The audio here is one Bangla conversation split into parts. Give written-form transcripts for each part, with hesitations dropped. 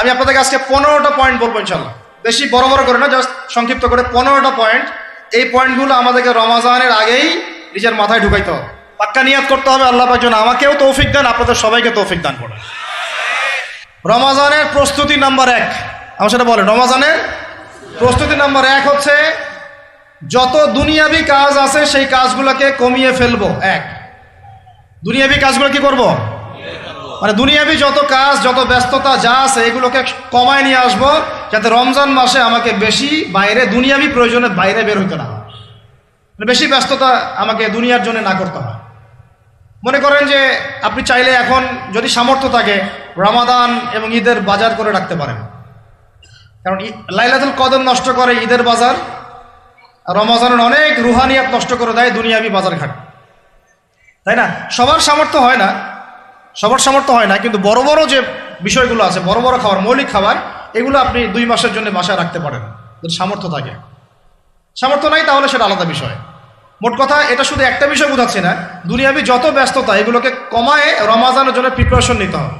আমি আপনাদেরকে আজকে 15টা পয়েন্ট বলবো ইনশাল্লাহ, বেশি বড় বড় করে না, জাস্ট সংক্ষিপ্ত করে 15টা পয়েন্ট। এই পয়েন্টগুলো আমাদেরকে রমাজানের আগেই নিজের মাথায় ঢুকাইতে হবে, পাক্কা নিয়াত করতে হবে। আল্লাহ পাক যেন আমাকেও তৌফিক দেন, আপনাদের সবাইকে তৌফিক দান করেন। রমাজানের প্রস্তুতি নাম্বার 1, আমার সেটা বলেন। রমাজানের প্রস্তুতি নাম্বার 1 হচ্ছে যত দুনিয়াবি কাজ আছে সেই কাজগুলোকে কমিয়ে ফেলবো। দুনিয়াবি কাজগুলো কি করব? মানে দুনিয়াবি যত কাজ, যত ব্যস্ততা যা আছে এগুলোকে কমায় নিয়ে আসবো, যাতে রমজান মাসে আমাকে বেশি বাইরে দুনিয়াবি প্রয়োজনে বাইরে বের হইতে না হয়, বেশি ব্যস্ততা আমাকে দুনিয়ার জন্য না করতে হয়। মনে করেন যে আপনি চাইলে এখন যদি সামর্থ্য থাকে রমাদান এবং ঈদের বাজার করে রাখতে পারেন, কারণ লাইলাতুল কদর নষ্ট করে ঈদের বাজার, আর রমজানের অনেক রুহানিয়াত নষ্ট করে দেয় দুনিয়াবি বাজার ঘাট, তাই না? সবার সামর্থ্য হয় না, কিন্তু বড় বড় যে বিষয়গুলো আছে, বড় বড় খাবার, মৌলিক খাবার, এগুলো আপনি 2 মাসের জন্য বাসায় রাখতে পারেন যদি সামর্থ্য থাকে। সামর্থ্য নাই তাহলে সেটা আলাদা বিষয়। মোট কথা এটা শুধু একটা বিষয় বোঝাচ্ছি না, দুনিয়াবি যত ব্যস্ততা এগুলোকে কমায় রমাজানের জন্য প্রিপারেশন নিতে হবে।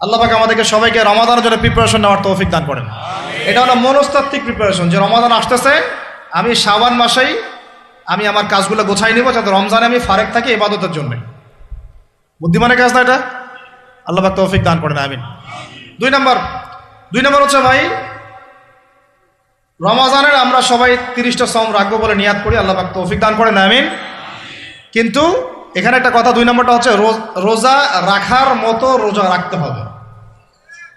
আল্লাহ পাক আমাদেরকে সবাইকে রমাদানের জন্য প্রিপারেশন নেওয়ার তৌফিক দান করেন। এটা হলো মনস্তাত্ত্বিক প্রিপারেশন, যে রমাদান আসতেছে, আমি শাবান মাসেই আমি আমার কাজগুলো গোছাই নিব, যাতে রমজানে আমি ফারেক থাকি ইবাদতের জন্য। বুদ্ধিমানের কাজ না এটা? আল্লাহ পাক তৌফিক দান করেন, আমিন। 2 নম্বর হচ্ছে ভাই, রমাজানের আমরা সবাই 30টা সওম রাখবো বলে নিয়াত করি, আল্লাহ পাক তৌফিক দান করেন, আমিন। কিন্তু এখানে একটা কথা, 2 নম্বরটা হচ্ছে রোজা রাখার মতো রোজা রাখতে হবে।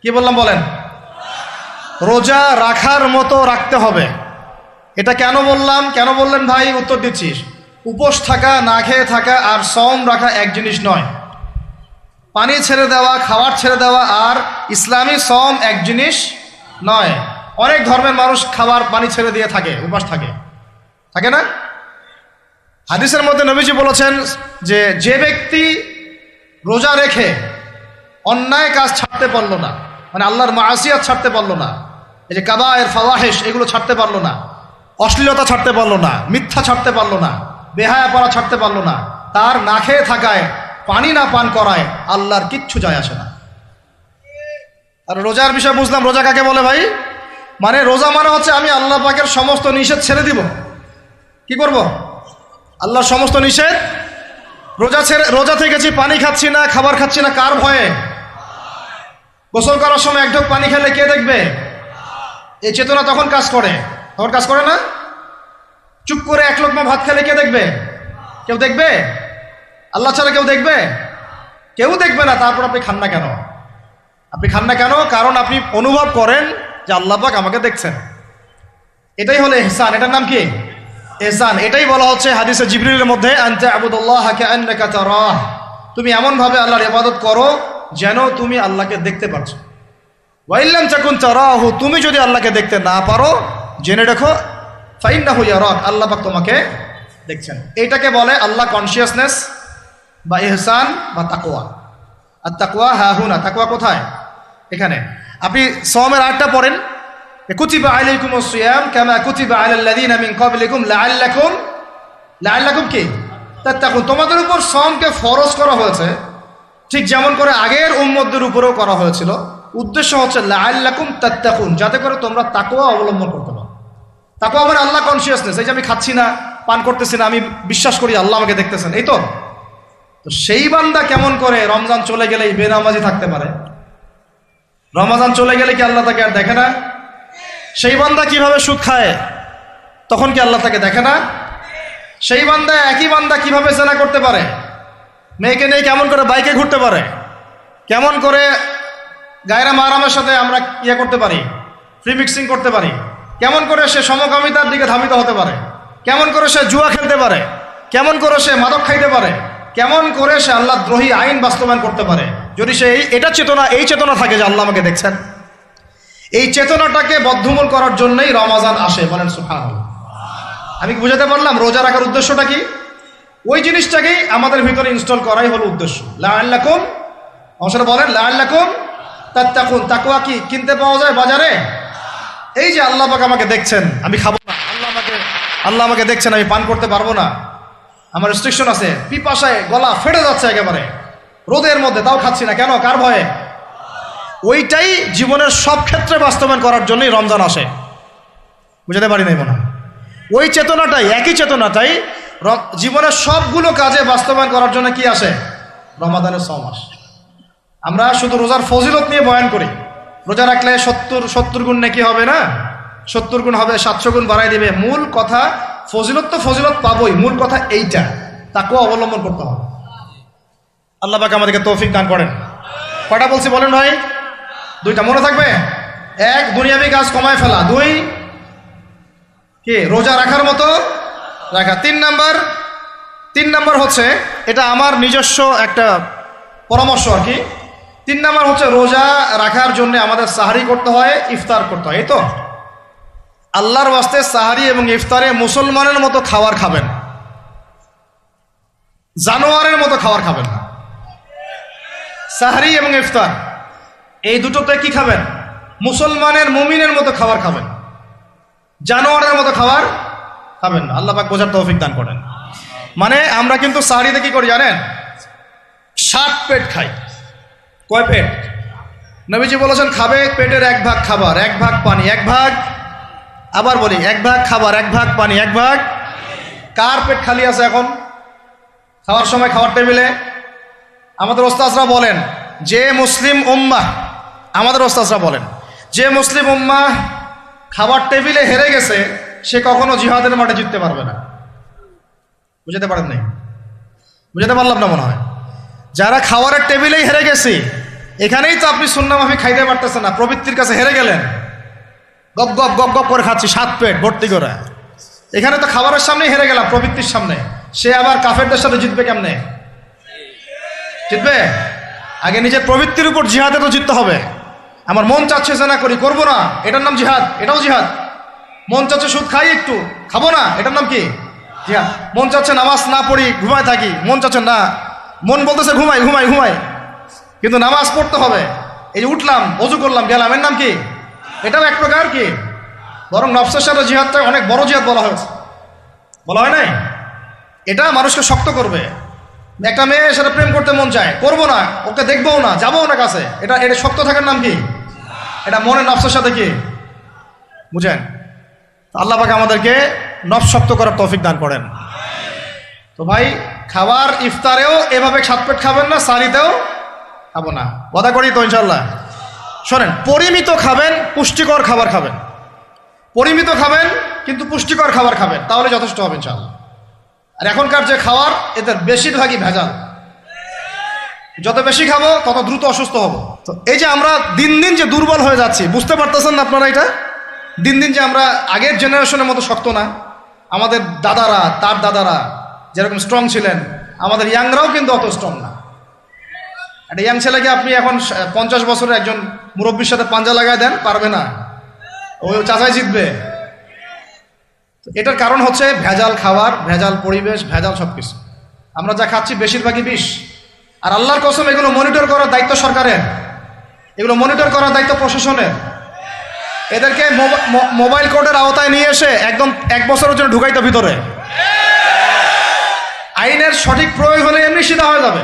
কি বললাম বলেন? রোজা রাখার মতো রাখতে হবে। এটা কেন বললেন ভাই? উত্তর দিচ্ছিস। উপোস থাকা, না খেয়ে থাকা আর সওম রাখা এক জিনিস নয়। পানি ছেড়ে দেওয়া, খাবার ছেড়ে দেওয়া আর ইসলামী সওম এক জিনিস নয়। অনেক ধর্মের মানুষ খাবার পানি ছেড়ে দিয়ে থাকে, উপাস থাকে না? হাদিসের মধ্যে নবীজি বলেছেন যে ব্যক্তি রোজা রেখে অন্যায় কাজ ছাড়তে পারলো না, মানে আল্লাহর মাসিয়াত ছাড়তে পারলো না, এই যে কাবায়ের ফাওয়াহিশ এগুলো ছাড়তে পারলো না, অশ্লীলতা ছাড়তে পারলো না, মিথ্যা ছাড়তে পারলো না, বেহায়াপনা ছাড়তে পারলো না, তার না খেয়ে থাকায়, পানি না পান করায় আল্লাহর কিচ্ছু যায় আসে না। আর রোজার বিষয় বুঝলাম। রোজা কাকে বলে ভাই? মানে রোজা মানে হচ্ছে আমি আল্লাহ পাকের সমস্ত নিষেধ ছেড়ে দিব। কি করব? আল্লাহর সমস্ত নিষেধ। রোজা থেকেছি, পানি খাচ্ছি না, খাবার খাচ্ছি না, কার ভয়ে? গোসল করার সময় 1 ঢোক পানি খেলে কে দেখবে? এই চেতনা তখন কাজ করে না? চুপ করে 1 লোকমা ভাত খেলে কে দেখবে? কেউ দেখবে? আল্লাহ ছাড়া কেউ দেখবে? কেউ দেখবে না। তারপর আপনি খান না কেন? কারণ আপনি অনুভব করেন যে আল্লাহ পাক আমাকে দেখছেন। এটাই হলো ইহসান। এটার নাম কি? ইহসান। এটাই বলা হচ্ছে হাদিসে জিবরিলের মধ্যে, আনতা আবুদুল্লাহ কাআন্নাকা তারাহ, তুমি এমন ভাবে আল্লাহর ইবাদত করো যেন তুমি আল্লাহকে দেখতে পাচ্ছ। ওয়া ইল্লাম তাকুন তারাহু, তুমি যদি আল্লাহকে দেখতে না পারো জেনে রাখো ফাইন্নাহু ইয়ারাক, আল্লাহ পাক তোমাকে দেখছেন। এইটাকে বলে আল্লাহ কনসিয়াসনেস বা ইহসান বা তাকওয়া। আর তাকওয়া হাহুনা, তাকওয়া কোথায়? এখানে। আপনি সওমের 8টা পড়েন, কুতিবা আলাইকুমুস সিয়াম কামা কুতিবা আলাল লাযিনা মিন ক্বাবলিকুম লাআল্লাকুম কি তাত্তাকুন, তোমাদের উপর সওমকে ফরজ করা হয়েছে ঠিক যেমন করে আগের উম্মতদের উপরেও করা হয়েছিল। উদ্দেশ্য হচ্ছে লাআল্লাকুম তাত্তাকুন, যাতে করে তোমরা তাকওয়া অবলম্বন করতে পারো। তাকওয়া মানে আল্লাহ কনসিয়াসনেস, এই যে আমি খাচ্ছি না, পান করতেছি না, আমি বিশ্বাস করি আল্লাহ আমাকে দেখতেছেন, এই তো। সেই বান্দা কেমন করে রমজান চলে গেলেই বেনামাজি থাকতে পারে? রমজান চলে গেলে কি আল্লাহ তাকে আর দেখে না? সেই বান্দা কিভাবে সুদ খায়, তখন কি আল্লাহ তাকে দেখে না? সেই বান্দা, একই বান্দা কিভাবে জেনা করতে পারে? মেয়েকে নিয়ে কেমন করে বাইকে ঘুরতে পারে? কেমন করে গায়রা মাহরামের সাথে আমরা করতে পারি, ফ্রি মিক্সিং করতে পারি? কেমন করে সে সমকামিতার দিকে ধাবিত হতে পারে? কেমন করে সে জুয়া খেলতে পারে? কেমন করে সে মাদক খাইতে পারে? কেমন করে সে আল্লাহ দ্রোহী আইন বাস্তবায়ন করতে পারে? যদি সে এই চেতনা থাকে যে আল্লাহ আমাকে দেখছেন, এই চেতনাটাকে বদ্ধমূল করার জন্যই রমাজান আসে। বলেন সুবহানাল্লাহ। আমি বুঝাতে পারলাম রোজা রাখার উদ্দেশ্যটা কি? ওই জিনিসটাকেই আমাদের ভিতরে ইনস্টল করাই হলো উদ্দেশ্য। লাআল্লাকুম, অবশ্যই বলেন লাআল্লাকুম তাত্তাকুন। তাকওয়া কি কিনতে পাওয়া যায় বাজারে? এই যে আল্লাহ পাক আমাকে দেখছেন, আমি খাবো না, আল্লাহ আমাকে দেখছেন, আমি পান করতে পারবো না, আমার রেস্ট্রিকশন আছে, পিপাসায় গলা ফেটে যাচ্ছে একেবারে রোদের মধ্যে, তাও খাচ্ছি না কেন? কার ভয়ে? ওইটাই জীবনের সব ক্ষেত্রে বাস্তবায়ন করার জন্যই রমজান আসে। বুঝতে পারি নাই মনে হয়? ওই চেতনাটাই, একই চেতনাটাই জীবনের সবগুলো কাজে বাস্তবায়ন করার জন্য কি আসে? রমাদানের 6 মাস। আমরা শুধু রোজার ফজিলত নিয়ে বয়ান করি, রোজা রাখলে 70 গুণ নাকি হবে না, 70 গুণ হবে, 700 গুণ বাড়াই দিবে। মূল কথা ফজিলত তো ফজিলত পাবোই, মূল কথা এইটা, তাকেও অবলম্বন করতে হবে। আল্লাহ পাক আমাদেরকে তৌফিক দান করেন। কয়টা বলছি বলেন ভাই? 2টা মনে থাকবে। 1, দুনিয়াবি কাজ কমায় ফেলা। 2, কি রোজা রাখার মতো রাখা। 3 নাম্বার হচ্ছে, এটা আমার নিজস্ব একটা পরামর্শ আর কি। 3 নাম্বার হচ্ছে, রোজা রাখার জন্য আমাদের সাহারি করতে হয়, ইফতার করতে হয়। এই তো আল্লাহর ওয়াস্তে সাহারি এবং ইফতারে মুসলমানের মতো খাবার খাবেন, জানোয়ারের মতো খাবার খাবেন না। সাহারি এবং ইফতার এই দুটোতে কি খাবেন? মুসলমানের, মুমিনের মতো খাবার খাবেন, জানোয়ারের মতো খাবার খাবেন না। আল্লাহ পাক বোঝার তৌফিক দান করেন। মানে আমরা কিন্তু সাহারিতে কি করি জানেন? 7 পেট খাই। কয় পেট? নবীজি বলেছেন খাবে পেটের 1 ভাগ খাবার, 1 ভাগ পানি, 1 ভাগ, আবার বলি 1 ভাগ খাবার, 1 ভাগ পানি, 1 ভাগ। কার পেট খালি আছে এখন খাওয়ার সময়? খাওয়ার টেবিলে আমাদের ওস্তাদরা বলেন যে মুসলিম উম্মাহ, আমাদের ওস্তাদরা বলেন যে মুসলিম উম্মাহ খাবার টেবিলে হেরে গেছে, সে কখনো জিহাদের মাঠে জিততে পারবে না। বুঝতে পারেন নাই? বুঝতে পারলাম না মনে হয়। যারা খাওয়ারের টেবিলেই হেরে গেছি, এখানেই তো আপনি সুন্নাহ মাফিক খাইতে পারতেছেন না, প্রবৃত্তির কাছে হেরে গেলেন, গপ গপ গপ গপ করে খাচ্ছি 7 পেট ভর্তি করে। এখানে তো খাবারের সামনেই হেরে গেলাম, প্রবৃত্তির সামনে। সে আবার কাফেরদের সাথে জিতবে কেমনে? জিতবে আগে নিজের প্রবৃত্তির উপর জিহাদে তো জিততে হবে। আমার মন চাচ্ছে যে না করি, করবো না, এটার নাম জিহাদ, এটাও জিহাদ। মন চাচ্ছে সুদ খাই, একটু খাবো না, এটার নাম কি? জিহাদ। মন চাচ্ছে নামাজ না পড়ি, ঘুমায় থাকি, মন চাচ্ছে না, মন বলতেছে ঘুমাই ঘুমাই ঘুমাই, কিন্তু নামাজ পড়তে হবে। এই যে উঠলাম, অজু করলাম, গেলাম, এর নাম কি? এটাও এক প্রকার কি, বরং নফসের সাথে জিহাদটা অনেক বড় জিহাদ বলা হয়েছে, বলা হয় নাই? এটা মানুষকে শক্ত করবে। একটা মেয়ে সাথে প্রেম করতে মন চায়, করবো না, ওকে দেখবও না, যাবও না কাছে, এটা শক্ত থাকার নাম কি? এটা মনের নফসের সাথে কি, বুঝেন? আল্লাহ পাক আমাদেরকে নফস শক্ত করার তৌফিক দান করেন। তো ভাই, খাবার ইফতারেও এভাবে 7 পেট খাবেন না, সারিতেও খাবো না, ওয়াদা করি তো ইনশাল্লাহ। শোনেন, পরিমিত খাবেন, পুষ্টিকর খাবার খাবেন, পরিমিত খাবেন কিন্তু পুষ্টিকর খাবার খাবেন, তাহলে যথেষ্ট হবে ইনশাল্লাহ। আর এখনকার যে খাবার, এদের বেশিরভাগই ভেজাল। যত বেশি খাবো তত দ্রুত অসুস্থ হব। তো এই যে আমরা দিন দিন যে দুর্বল হয়ে যাচ্ছি, বুঝতে পারতেছেন না আপনারা? এটা দিন দিন যে আমরা আগের জেনারেশনের মতো শক্ত না। আমাদের দাদারা, তার দাদারা যেরকম স্ট্রং ছিলেন, আমাদের ইয়াংরাও কিন্তু অত স্ট্রং না। একটা ইয়াং ছেলেকে আপনি এখন 50 বছরের একজন মুরব্বীর সাথে পাঞ্জা লাগায় দেন, পারবে না, ওই চাচাই জিতবে। এটার কারণ হচ্ছে ভেজাল খাবার, ভেজাল পরিবেশ, ভেজাল সব কিছু। আমরা যা খাচ্ছি বেশিরভাগই বিষ। আর আল্লাহর কসম, এগুলো মনিটর করার দায়িত্ব সরকারের, এগুলো মনিটর করার দায়িত্ব প্রশাসনের। এদেরকে মোবাইল কোর্টের আওতায় নিয়ে এসে একদম 1 বছরের জন্য ঢুকাইতে ভিতরে। আইনের সঠিক প্রয়োগ হলে এমনি সিধা হয়ে যাবে।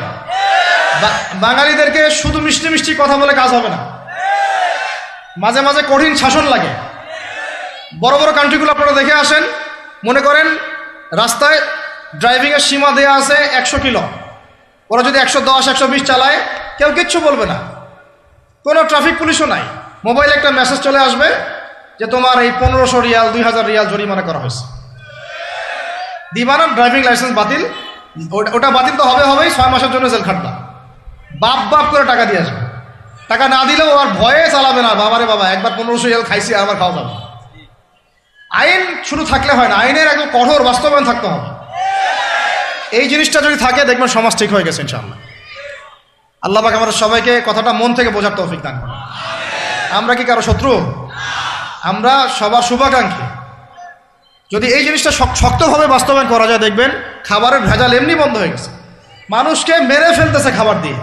বাঙালিদেরকে শুধু মিষ্টি মিষ্টি কথা বলে কাজ হবে না, মাঝে মাঝে কঠিন শাসন লাগে। বড় বড় কান্ট্রিগুলো আপনারা দেখে আসেন, মনে করেন রাস্তায় ড্রাইভিংয়ের সীমা দেওয়া আছে 100 কিলো, ওরা যদি 110 120 চালায়, কেউ কিচ্ছু বলবে না, কোনো ট্রাফিক পুলিশও নাই। মোবাইলে একটা মেসেজ চলে আসবে যে তোমার এই 1500 রিয়াল 2000 রিয়াল জরিমানা করা হয়েছে। দিবানা ড্রাইভিং লাইসেন্স বাতিল, ওটা বাতিল তো হবেই, 6 মাসের জন্য জেল খাটবা। বাপ বাপ করে টাকা দিয়ে আসবে, টাকা না দিলেও আর ভয়ে চালাবে না, বাবারে বাবা একবার 1500 রিয়াল খাইছি, আবার খাওয়া যাবে। আইন শুধু থাকলে হয় না, আইনের একদম কঠোর বাস্তবায়ন থাকতে হবে। এই জিনিসটা যদি থাকে, দেখবেন সমাজ ঠিক হয়ে গেছে ইনশাআল্লাহ। আল্লাহ পাক আমাদের সবাইকে কথাটা মন থেকে বোঝার তৌফিক দান করেন। আমরা কি কারো শত্রু? আমরা সবার শুভাকাঙ্ক্ষী। যদি এই জিনিসটা শক্তভাবে বাস্তবায়ন করা যায়, দেখবেন খাবারের ভেজাল এমনি বন্ধ হয়ে গেছে। মানুষকে মেরে ফেলতেছে খাবার দিয়ে,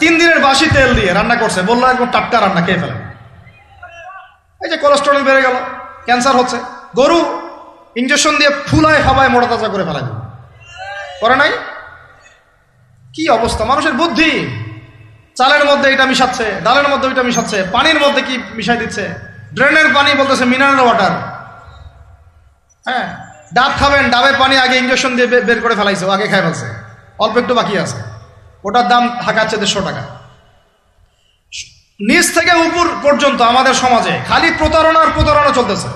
3 দিনের বাসি তেল দিয়ে রান্না করছে, বললো একদম টাটকা রান্না, খেয়ে ফেলে। এই যে কোলেস্টেরল বেড়ে গেল, ক্যান্সার হচ্ছে। গরু ইঞ্জেকশন দিয়ে ফুলায় ফাবায় মোটা তাজা করে ফেলা যায়, করে নাই? কি অবস্থা মানুষের বুদ্ধি! চালের মধ্যে এটা মিশাচ্ছে, ডালের মধ্যে ওইটা মিশাচ্ছে, পানির মধ্যে কি মিশাই দিচ্ছে, ড্রেনের পানি বলতেছে মিনারেল ওয়াটার। হ্যাঁ, ডাব খাবেন, ডাবের পানি আগে ইঞ্জেকশন দিয়ে বের করে ফেলাইছে, ও আগে খাই ফেলছে, অল্প একটু বাকি আছে, ওটার দাম হাঁকাচ্ছে 150 টাকা। নিচ থেকে উপর পর্যন্ত আমাদের সমাজে খালি প্রতারণা আর প্রতারণা চলতেছে।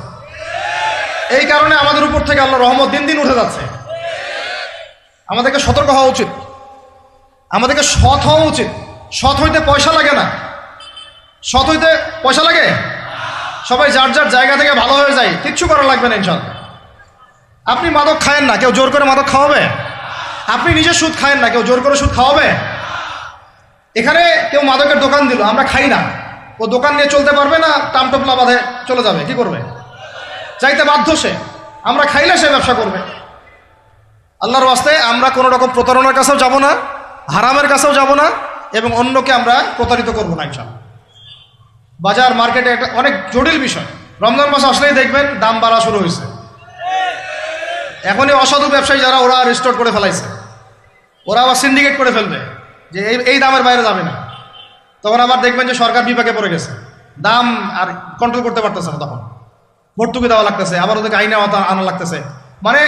এই কারণে আমাদের উপর থেকে আল্লাহ রহমত দিন দিন উঠে যাচ্ছে। আমাদেরকে সতর্ক হওয়া উচিত, আমাদেরকে সৎ হওয়া উচিত। সৎ হইতে পয়সা লাগে না, সৎ হইতে পয়সা লাগে। সবাই যার যার জায়গা থেকে ভালো হয়ে যায়, কিচ্ছু করা লাগবে না ইনশাল্লাহ। আপনি মাদক খায়েন না, কেউ জোর করে মাদক খাওয়াবে? আপনি নিজে সুদ খায়েন না, কেউ জোর করে সুদ খাওয়াবে? এখানে কেউ মাদকের দোকান দিল, আমরা খাই না, ও দোকান নিয়ে চলতে পারবে না? টামটোপলা বাঁধে চলে যাবে, কি করবে? চাইতে বাধ্য সে। আমরা খাইলে সে ব্যবসা করবে। আল্লাহর ওয়াস্তে আমরা কোনো রকম প্রতারণার কাছেও যাব না, হারামের কাছেও যাব না, এবং অন্যকে আমরা প্রতারিত করবো না ইনশাআল্লাহ। বাজার মার্কেটে একটা অনেক জটিল বিষয়। রমজান মাস আসলেই দেখবেন দাম বাড়া শুরু হয়েছে। এখনই অসাধু ব্যবসায়ী যারা, ওরা রিস্টোর করে ফেলাইছে, ওরা আবার সিন্ডিকেট করে ফেলবে যে এই দামের বাইরে যাবে না। তখন আবার দেখবেন যে সরকার বিপাকে পড়ে গেছে, দাম আর কন্ট্রোল করতে পারতেছে না, তখন ভর্তুকি দেওয়া লাগতেছে, আবার ওদেরকে আইনে আনা লাগতেছে। মানে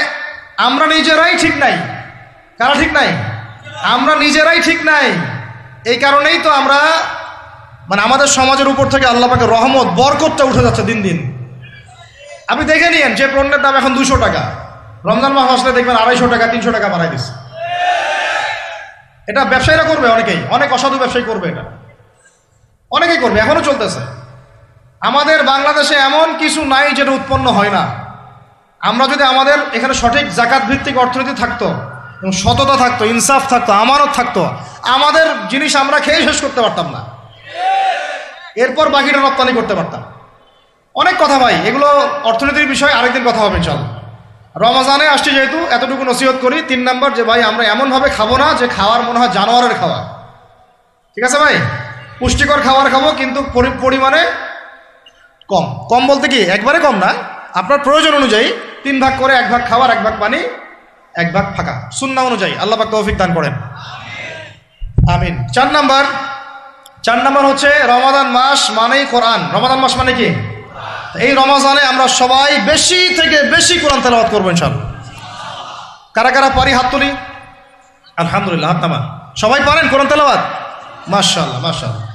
আমরা নিজেরাই ঠিক নাই। কারা ঠিক নাই? আমরা নিজেরাই ঠিক নাই। এই কারণেই তো আমরা, মানে আমাদের সমাজের উপর থেকে আল্লাহ পাকের রহমত, বরকতটা উঠে যাচ্ছে দিন দিন। আপনি দেখে নিয়েন, যে পণ্যের দাম এখন 200 টাকা, রমজান মাস আসলে দেখবেন 250 টাকা 300 টাকা বাড়াই দিচ্ছে। এটা ব্যবসায়ীরা করবে, অনেকেই, অনেক অসাধু ব্যবসায়ী করবে, এটা অনেকেই করবে, এখনো চলতেছে। আমাদের বাংলাদেশে এমন কিছু নাই যেটা উৎপন্ন হয় না। আমরা যদি আমাদের এখানে সঠিক জাকাত ভিত্তিক অর্থনীতি থাকতো, এবং সততা থাকতো, ইনসাফ থাকতো, আমানত থাকতো, আমাদের জিনিস আমরা খেয়ে শেষ করতে পারতাম না, এরপর বাকিটা রপ্তানি করতে পারতাম। অনেক কথা ভাই, এগুলো অর্থনীতির বিষয়, আরেকদিন কথা হবে ইনশাআল্লাহ। রমজানে আসছি যেহেতু, এতটুকু নসিহত করি। 3 নাম্বার, যে ভাই আমরা এমনভাবে খাবো না যে খাওয়ার মনে হয় জানোয়ারের খাওয়া। ঠিক আছে ভাই, পুষ্টিকর খাবার খাবো, কিন্তু পরিমাণে কম। কম বলতে কি একবারে কম না, আপনার প্রয়োজন অনুযায়ী 3 ভাগ করে, 1 ভাগ খাবার, 1 ভাগ পানি, 1 ভাগ ফাঁকা, সুন্নাহ অনুযায়ী। আল্লাহ পাক তৌফিক দান করেন, আমিন। 4 নাম্বার হচ্ছে রমাদান মাস মানেই কোরআন। রমাদান মাস মানে কি? এই রমজানে আমরা সবাই বেশি থেকে বেশি কোরআন তেলাওয়াত করবো ইনশাআল্লাহ। কারা কারা পারি হাত তুলি? আলহামদুলিল্লাহ, হাত নামান। সবাই পারেন কোরআন তেলাওয়াত? মাশাআল্লাহ, মাশাআল্লাহ।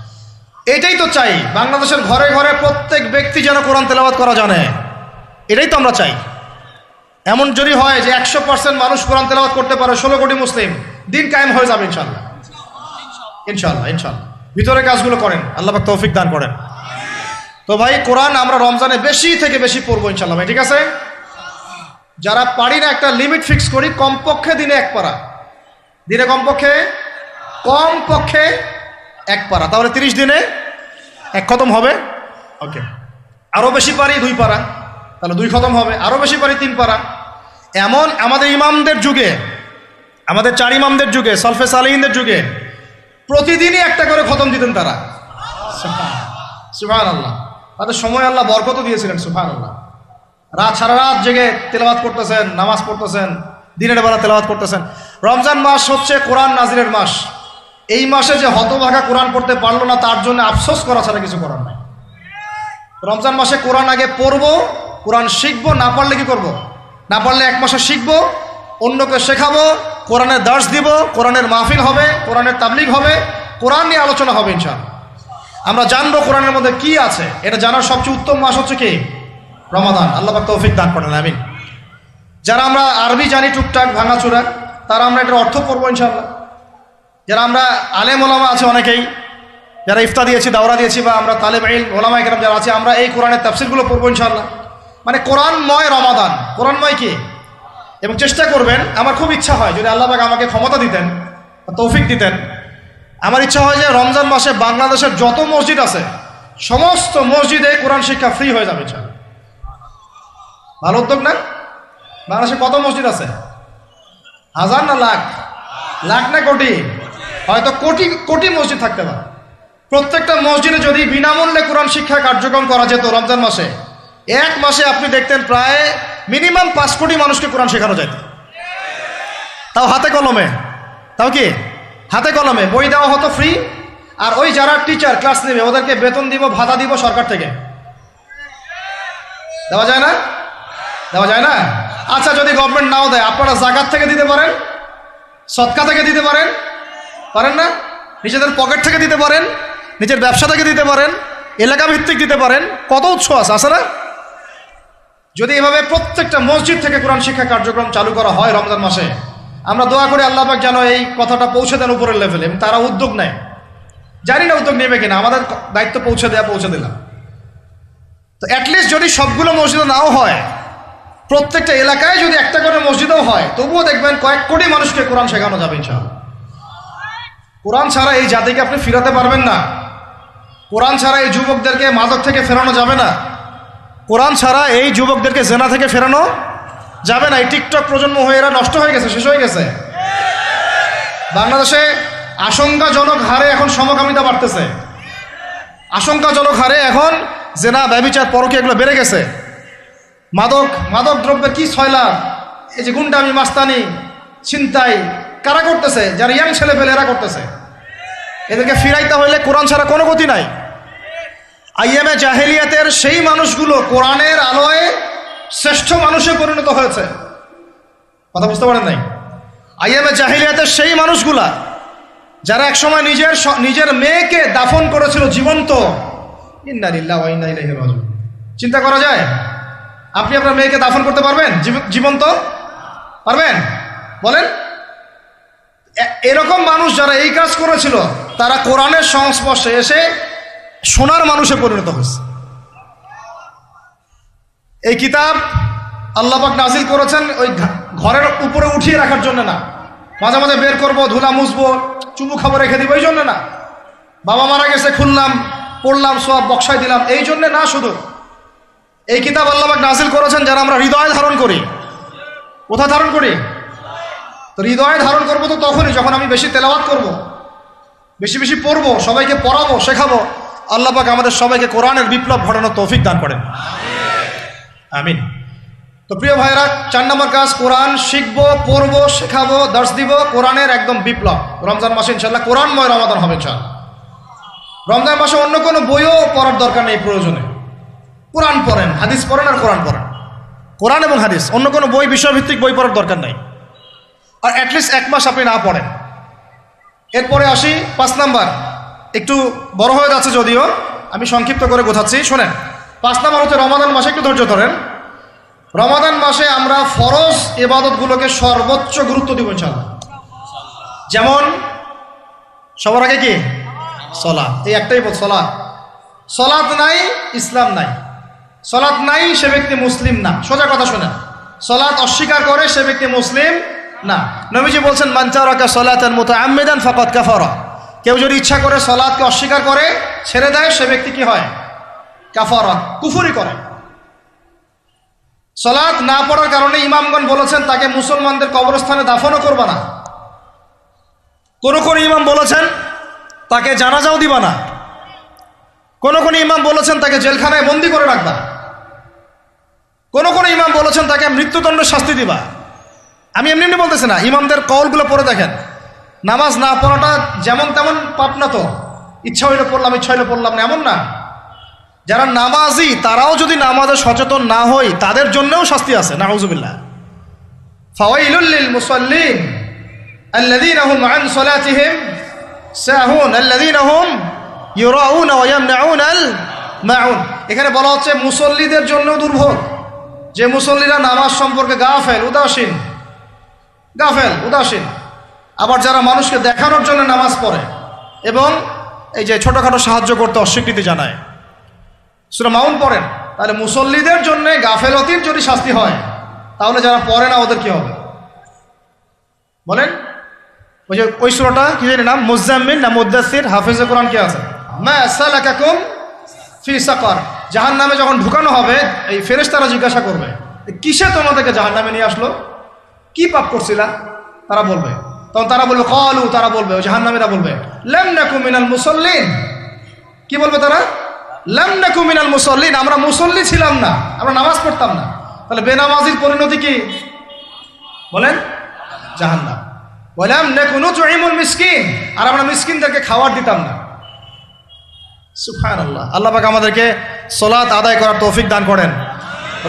এটাই তো চাই, বাংলাদেশের ঘরে ঘরে প্রত্যেক ব্যক্তি যেন কোরআন তেলাওয়াত করা জানে, এটাই তো আমরা চাই। এমন যদি হয় যে 100% মানুষ কোরআন তেলাওয়াত করতে পারে, 16 কোটি মুসলিম, দিন কায়েম হয়ে যাবে ইনশাআল্লাহ, ইনশাআল্লাহ, ইনশাআল্লাহ। ভিতরে কাজগুলো করেন, আল্লাহ পাক তৌফিক দান করেন। তো ভাই, কোরআন আমরা রমজানে বেশি থেকে বেশি পড়বো ইনশাআল্লাহ ভাই, ঠিক আছে? যারা পারি না, একটা লিমিট ফিক্স করি, কমপক্ষে দিনে 1 পারা, দিনে কমপক্ষে 1 পারা, তাহলে 30 দিনে 1 খতম হবে। ওকে, আরো বেশি পারি 2 পারা, তাহলে 2 খতম হবে। আরো বেশি পারি 3 পারা। এমন আমাদের ইমামদের যুগে, আমাদের 4 ইমামদের যুগে, সলফে সালেহিনদের যুগে প্রতিদিনই 1টা করে খতম দিতেন তারা। সুবহানাল্লাহ, তাদের সময় আল্লাহ বরকত দিয়েছিলেন। সুবহানাল্লাহ, সারা রাত জেগে তেলাওয়াত করতেছেন, নামাজ পড়তেছেন, দিনের বেলা তেলাওয়াত করতেছেন। রমজান মাস হচ্ছে কোরআন নাজিলের মাস। এই মাসে যে হতভাগা কোরআন পড়তে পারলো না, তার জন্য আফসোস করা ছাড়া কিছু করার নাই। রমজান মাসে কোরআন আগে পড়বো, কোরআন শিখবো, না পারলে কি করব? না পারলে 1 মাসে শিখবো, অন্যকে শেখাবো, কোরআনের দার্স দিব, কোরআনের মাহফিল হবে, কোরআনের তাবলিগ হবে, কোরআন নিয়ে আলোচনা হবে ইনশাআল্লাহ। আমরা জানবো কোরআনের মধ্যে কি আছে। এটা জানার সবচেয়ে উত্তম মাস হচ্ছে কি? রমাদান। আল্লাহ পাক তৌফিক দান করেন, আমিন। যারা আমরা আরবি জানি টুকটাক ভাঙাচোরা, তারা আমরা এটার অর্থ পড়বো ইনশাআল্লাহ। যারা আমরা আলেম ওলামা আছে অনেকেই, যারা ইফতা দিয়েছি, দাওরা দিয়েছি, বা আমরা তালেব ইলম ওলামা ইকরাম যারা আছে, আমরা এই কোরআনের তাফসীরগুলো পড়বো ইনশাআল্লাহ। মানে কোরআনময় রমাদান, কোরআনময় কি? এবং চেষ্টা করবেন, আমার খুব ইচ্ছা হয় যদি আল্লাহ পাক আমাকে ক্ষমতা দিতেন, তৌফিক দিতেন, আমার ইচ্ছা হয় যে রমজান মাসে বাংলাদেশের যত মসজিদ আছে সমস্ত মসজিদে কোরআন শিক্ষা ফ্রি হয়ে যাবে ইনশাআল্লাহ। ভালো উদ্যোগ না? বাংলাদেশে কত মসজিদ আছে? 1000 না লাখ? লাখ না কোটি? হয়তো কোটি কোটি মসজিদ থাকতে পারে। প্রত্যেকটা মসজিদে যদি বিনামূল্যে কোরআন শিক্ষা কার্যক্রম করা যেত রমজান মাসে, 1 মাসে আপনি দেখতেন প্রায় মিনিমাম 5 কোটি মানুষকে কোরআন শেখানো যেত। তাও হাতে কলমে, তাও কি হাতে কলমে বই দেওয়া হতো ফ্রি, আর ওই যারা টিচার ক্লাস নেবে ওদেরকে বেতন দিব, ভাতা দিব সরকার থেকে। দেওয়া যায় না? দেওয়া যায় না? আচ্ছা, যদি গভর্নমেন্ট নাও দেয়, আপনারা জাকাত থেকে দিতে পারেন, সদকা থেকে দিতে পারেন, পারেন না? নিজেদের পকেট থেকে দিতে পারেন, নিজের ব্যবসা থেকে দিতে পারেন, এলাকা ভিত্তিক দিতে পারেন, কত উৎস আছে না? যদি এভাবে প্রত্যেকটা মসজিদ থেকে কোরআন শিক্ষা কার্যক্রম চালু করা হয় রমজান মাসে, আমরা দোয়া করি আল্লাহ পাক যেন এই কথাটা পৌঁছে দেন উপরের লেভেলে, এবং তারা উদ্যোগ নেয়। জানি না উদ্যোগ নেবে কিনা, আমাদের দায়িত্ব পৌঁছে দিলাম। তো অ্যাটলিস্ট যদি সবগুলো মসজিদে নাও হয়, প্রত্যেকটা এলাকায় যদি একটা করে মসজিদও হয়, তবুও দেখবেন কয়েক কোটি মানুষকে কোরআন শেখানো যাবে ইনশাআল্লাহ। কোরআন ছাড়া এই জাতিকে আপনি ফিরাতে পারবেন না। কোরআন ছাড়া এই যুবকদেরকে মাদক থেকে ফেরানো যাবে না। কোরআন ছাড়া এই যুবকদেরকে জেনা থেকে ফেরানো যাবে না। এই টিকটক প্রজন্ম হয়ে এরা নষ্ট হয়ে গেছে, শেষ হয়ে গেছে। বাংলাদেশে আশঙ্কাজনক হারে এখন সমকামিতা বাড়তেছে, আশঙ্কাজনক হারে এখন জেনা, ব্যভিচার, পরকীয়া এগুলো বেড়ে গেছে। মাদক দ্রব্যের কি ছয়লাভ, এই যে গুন্ডামি, মাস্তানি, ছিনতাই কারা করতেছে? যারা ইয়াং ছেলে পেলে এরা করতেছে। এদেরকে ফিরাইতে হইলে কোরআন ছাড়া কোনো গতি নাই। আইয়ামে জাহেলিয়াতের সেই মানুষগুলো কোরআনের আলোয় শ্রেষ্ঠ মানুষে পরিণত হয়েছে। কথা বুঝতে পারেন নাই? আইয়ামে জাহেলিয়াতের সেই মানুষগুলা যারা একসময় নিজের মেয়েকে দাফন করেছিল জীবন্ত। ইন্না লিল্লাহি ওয়া ইন্না ইলাইহি রাজিউন। চিন্তা করা যায়? আপনি আপনার মেয়েকে দাফন করতে পারবেন জীবন্ত? পারবেন? বলেন। এরকম মানুষ যারা এই কাজ করেছিল, তারা কোরআনের সংস্পর্শে এসে সোনার মানুষে পরিণত হয়েছে। এই কিতাব আল্লাহ পাক নাজিল করেছেন ওই ঘরের উপরে উঠিয়ে রাখার জন্য না, মাঝে মাঝে বের করব, ধুলা মুছবো, চুমু খাবো, রেখে দিব, এই জন্য না। বাবা মারা গেছে, খুললাম, পড়লাম, সব বক্সায় দিলাম, এই জন্যে না। শুধু এই কিতাব আল্লাহ পাক নাজিল করেছেন যারা আমরা হৃদয়ে ধারণ করি। কোথায় ধারণ করি? তো হৃদয়ে ধারণ করবো তো তখনই যখন আমি বেশি তেলাওয়াত করব, বেশি বেশি পড়বো, সবাইকে পড়াবো, শেখাবো। আল্লাহ পাক আমাদের সবাইকে কোরআনের বিপ্লব ঘটানোর তৌফিক দান করেন, আমিন। তো প্রিয় ভাইরা, 4 নম্বর কাজ, কোরআন শিখবো, পড়বো, শেখাবো, দর্শ দিব। কোরআনের একদম বিপ্লব। রমজান মাসে ইনশাল্লাহ কোরআনময় রমাদান হবে ইনশাল্লাহ। রমজান মাসে অন্য কোনো বইও পড়ার দরকার নেই প্রয়োজনে। কোরআন পড়েন, হাদিস পড়েন আর কোরআন পড়েন। কোরআন এবং হাদিস, অন্য কোনো বই, বিষয়ভিত্তিক বই পড়ার দরকার নাই। আর অ্যাটলিস্ট 1 মাস আপনি না পড়েন। এরপরে আসি 5 নাম্বার। একটু বড় হয়ে যাচ্ছে যদিও, আমি সংক্ষিপ্ত করে গোছাচ্ছি, শোনেন। 5 নাম্বার হচ্ছে রমাদান মাসে, একটু ধৈর্য ধরেন। রমাদান মাসে আমরা ফরজ ইবাদতগুলোকে সর্বোচ্চ গুরুত্ব দিব ইনশাআল্লাহ। যেমন সবার আগে কি? সালাত। এই একটাই বল, সালাত। সালাত নাই, ইসলাম নাই। সালাত নাই, সে ব্যক্তি মুসলিম না। সোজা কথা শোনেন, সালাত অস্বীকার করে সে ব্যক্তি মুসলিম না। নবীজি বলছেন, মান তারাকা সালাতান মুতাআম্মিদান ফাকাদ কাফারা। কেউ যদি ইচ্ছা করে সালাতকে অস্বীকার করে, ছেড়ে দেয়, সে ব্যক্তি কি হয়? কাফারা, কুফরি করে। সালাত না পড়ার কারণে ইমামগণ বলেছেন তাকে মুসলমানদের কবরস্থানে দাফনও করবা না। কোন কোন ইমাম বলেছেন তাকে জানাজাও দিবা না। কোন কোন ইমাম বলেছেন তাকে জেলখানায় বন্দি করে রাখবা। কোন কোন ইমাম বলেছেন তাকে মৃত্যুদণ্ডের শাস্তি দিবা। আমি এমনি এমনি বলতেছি না, ইমামদের কওলগুলো পড়ে দেখেন। নামাজ না পড়াটা যেমন তেমন পাপ না তো, ইচ্ছা হইলে পড়লাম, ইচ্ছা হইলে পড়লাম না, এমন না। যারা নামাজি তারাও যদি নামাজে সচেতন না হয়, তাদের জন্যও শাস্তি আছে। নাউযুবিল্লাহ। ফাওয়াইলুল লিল মুসাল্লিন আল্লাযীনা হুম আন সালাতিহিম সাহুন আল্লাযীনা হুম ইউরাউনা ওয়া ইয়ামনাউনাল মাউন। এখানে বলা হচ্ছে মুসল্লিদের জন্য দুর্ভোগ, যে মুসল্লিরা নামাজ সম্পর্কে গাফেল, উদাসীন। আবার যারা মানুষকে দেখানোর জন্য নামাজ পড়ে এবং এই যে ছোটখাটো সাহায্য করতে অস্বীকৃতি জানায়, সূরা মাউন পড়েন। তাহলে মুসল্লিদের জন্য গাফেলতির যদি শাস্তি হয়, তাহলে যারা পড়ে না ওদের কি হবে বলেন? ওই যে ওই সূরাটা কি জানি নাম, মুজাম্মিল না মুদ্দাসির, হাফেজে কোরআন কে আছে, মা সালাকাকুম ফি সাকার। জাহান্নামে যখন ঢুকানো হবে, এই ফেরেশতারা জিজ্ঞাসা করবে, কিসে তোমাদেরকে জাহান্নামে নিয়ে আসলো? কি পাপ করছিলা? তারা বলবে, তখন তারা বলবে ক্বালু, তারা বলবে, ওই জাহান্নামীরা বলবে, লাম নাকু মিনাল মুসাল্লিন। কি বলবে তারা? লাম নাকু মিনাল মুসাল্লিন, আমরা মুসল্লি ছিলাম না, আমরা নামাজ পড়তাম না। তাহলে বেনামাজির পরিণতি কি বলেন? জাহান্নাম। ওয়ালাম নাকু নুতঈমুল মিসকিন, আর আমরা মিসকিনদেরকে খাবার দিতাম না। সুবহানাল্লাহ। আল্লাহ পাক আমাদেরকে সালাত আদায় করার তৌফিক দান করেন।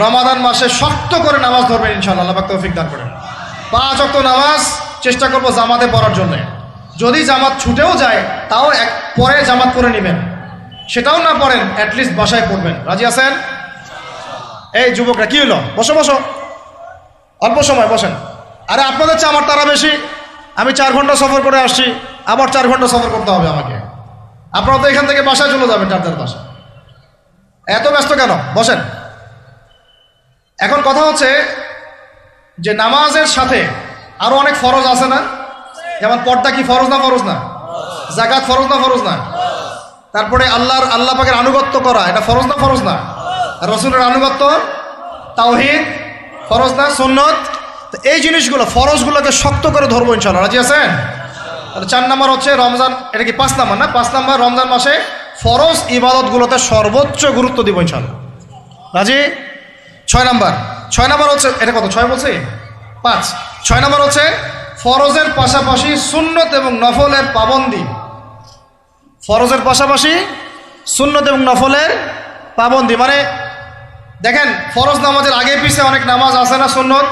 রমাদান মাসে শক্ত করে নামাজ ধরবেন ইনশাআল্লাহ, আল্লাহ পাক তৌফিক দান করেন। 5 ওয়াক্ত নামাজ চেষ্টা করব জামাতে পড়ার জন্য। যদি জামাত ছুটেও যায় তাও পরে জামাত করে নেবেন, সেটাও না পড়েন অ্যাটলিস্ট বাসায় পড়বেন। রাজি আছেন? এই যুবকরা কি হলো, বসো বসো, অল্প সময় বসেন। আরে আপনাদের চেয়ে আমার তারা বেশি, আমি 4 ঘন্টা সফর করে আসছি, আবার 4 ঘন্টা সফর করতে হবে আমাকে। আপনারা তো এখান থেকে বাসায় চলে যাবেন, টাটার বাসায়। এত ব্যস্ত কেন? বসেন। এখন কথা হচ্ছে যে নামাজের সাথে আরো অনেক ফরজ আছে না? যেমন পর্দা কি ফরজ না? ফরজ না? যাকাত ফরজ না? ফরজ না? তারপরে আল্লাহ পাকের আনুগত্য করা, এটা ফরজ না? ফরজ না? রসুলের আনুগত্য, তাওহীদ ফরজ না? সুন্নত। তো এই জিনিসগুলো, ফরজগুলোকে শক্ত করে ধরবো ইনশাআল্লাহ। রাজি আছেন? 4 নম্বর হচ্ছে রমজান, এটা কি 5 নম্বর না? 5 নম্বর রমজান মাসে ফরজ ইবাদতগুলোতে সর্বোচ্চ গুরুত্ব দিব ইনশাআল্লাহ। রাজি? 6 নম্বর হচ্ছে, এটা কত 6 বলছি? 5। 6 নম্বর হচ্ছে ফরজের পাশাপাশি সুন্নত এবং নফলের পাবন্দি। ফরজের পাশাপাশি সুন্নত এবং নফলের পাবন্দি মানে দেখেন, ফরজ নামাজের আগে পিছিয়ে অনেক নামাজ আছে না সুন্নত?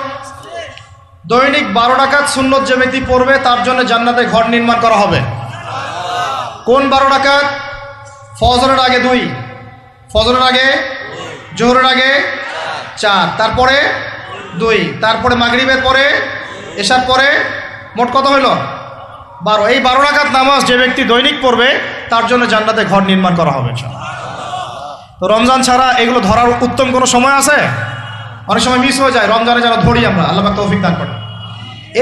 দৈনিক 12 রাকাত সুন্নত যে ব্যক্তি পড়বে তার জন্য জান্নাতে ঘর নির্মাণ করা হবে। কোন 12 রাকাত? ফজরের আগে 2, ফজরের আগে, জোহরের আগে 4, তারপরে 2, তারপরে মাগরিবের পরে, এশার পরে, মোট কত হইল? 12। এই 12 রাকাত নামাজ যে ব্যক্তি দৈনিক পড়বে তার জন্য জান্নাতে ঘর নির্মাণ করা হবে ইনশাআল্লাহ। তো রমজান ছাড়া এগুলো ধরার উত্তম কোনো সময় আছে? অনেক সময় মিস হয়ে যায়, রমজানে যেন ধরি আমরা, আল্লাহ পাক তৌফিক দান করেন।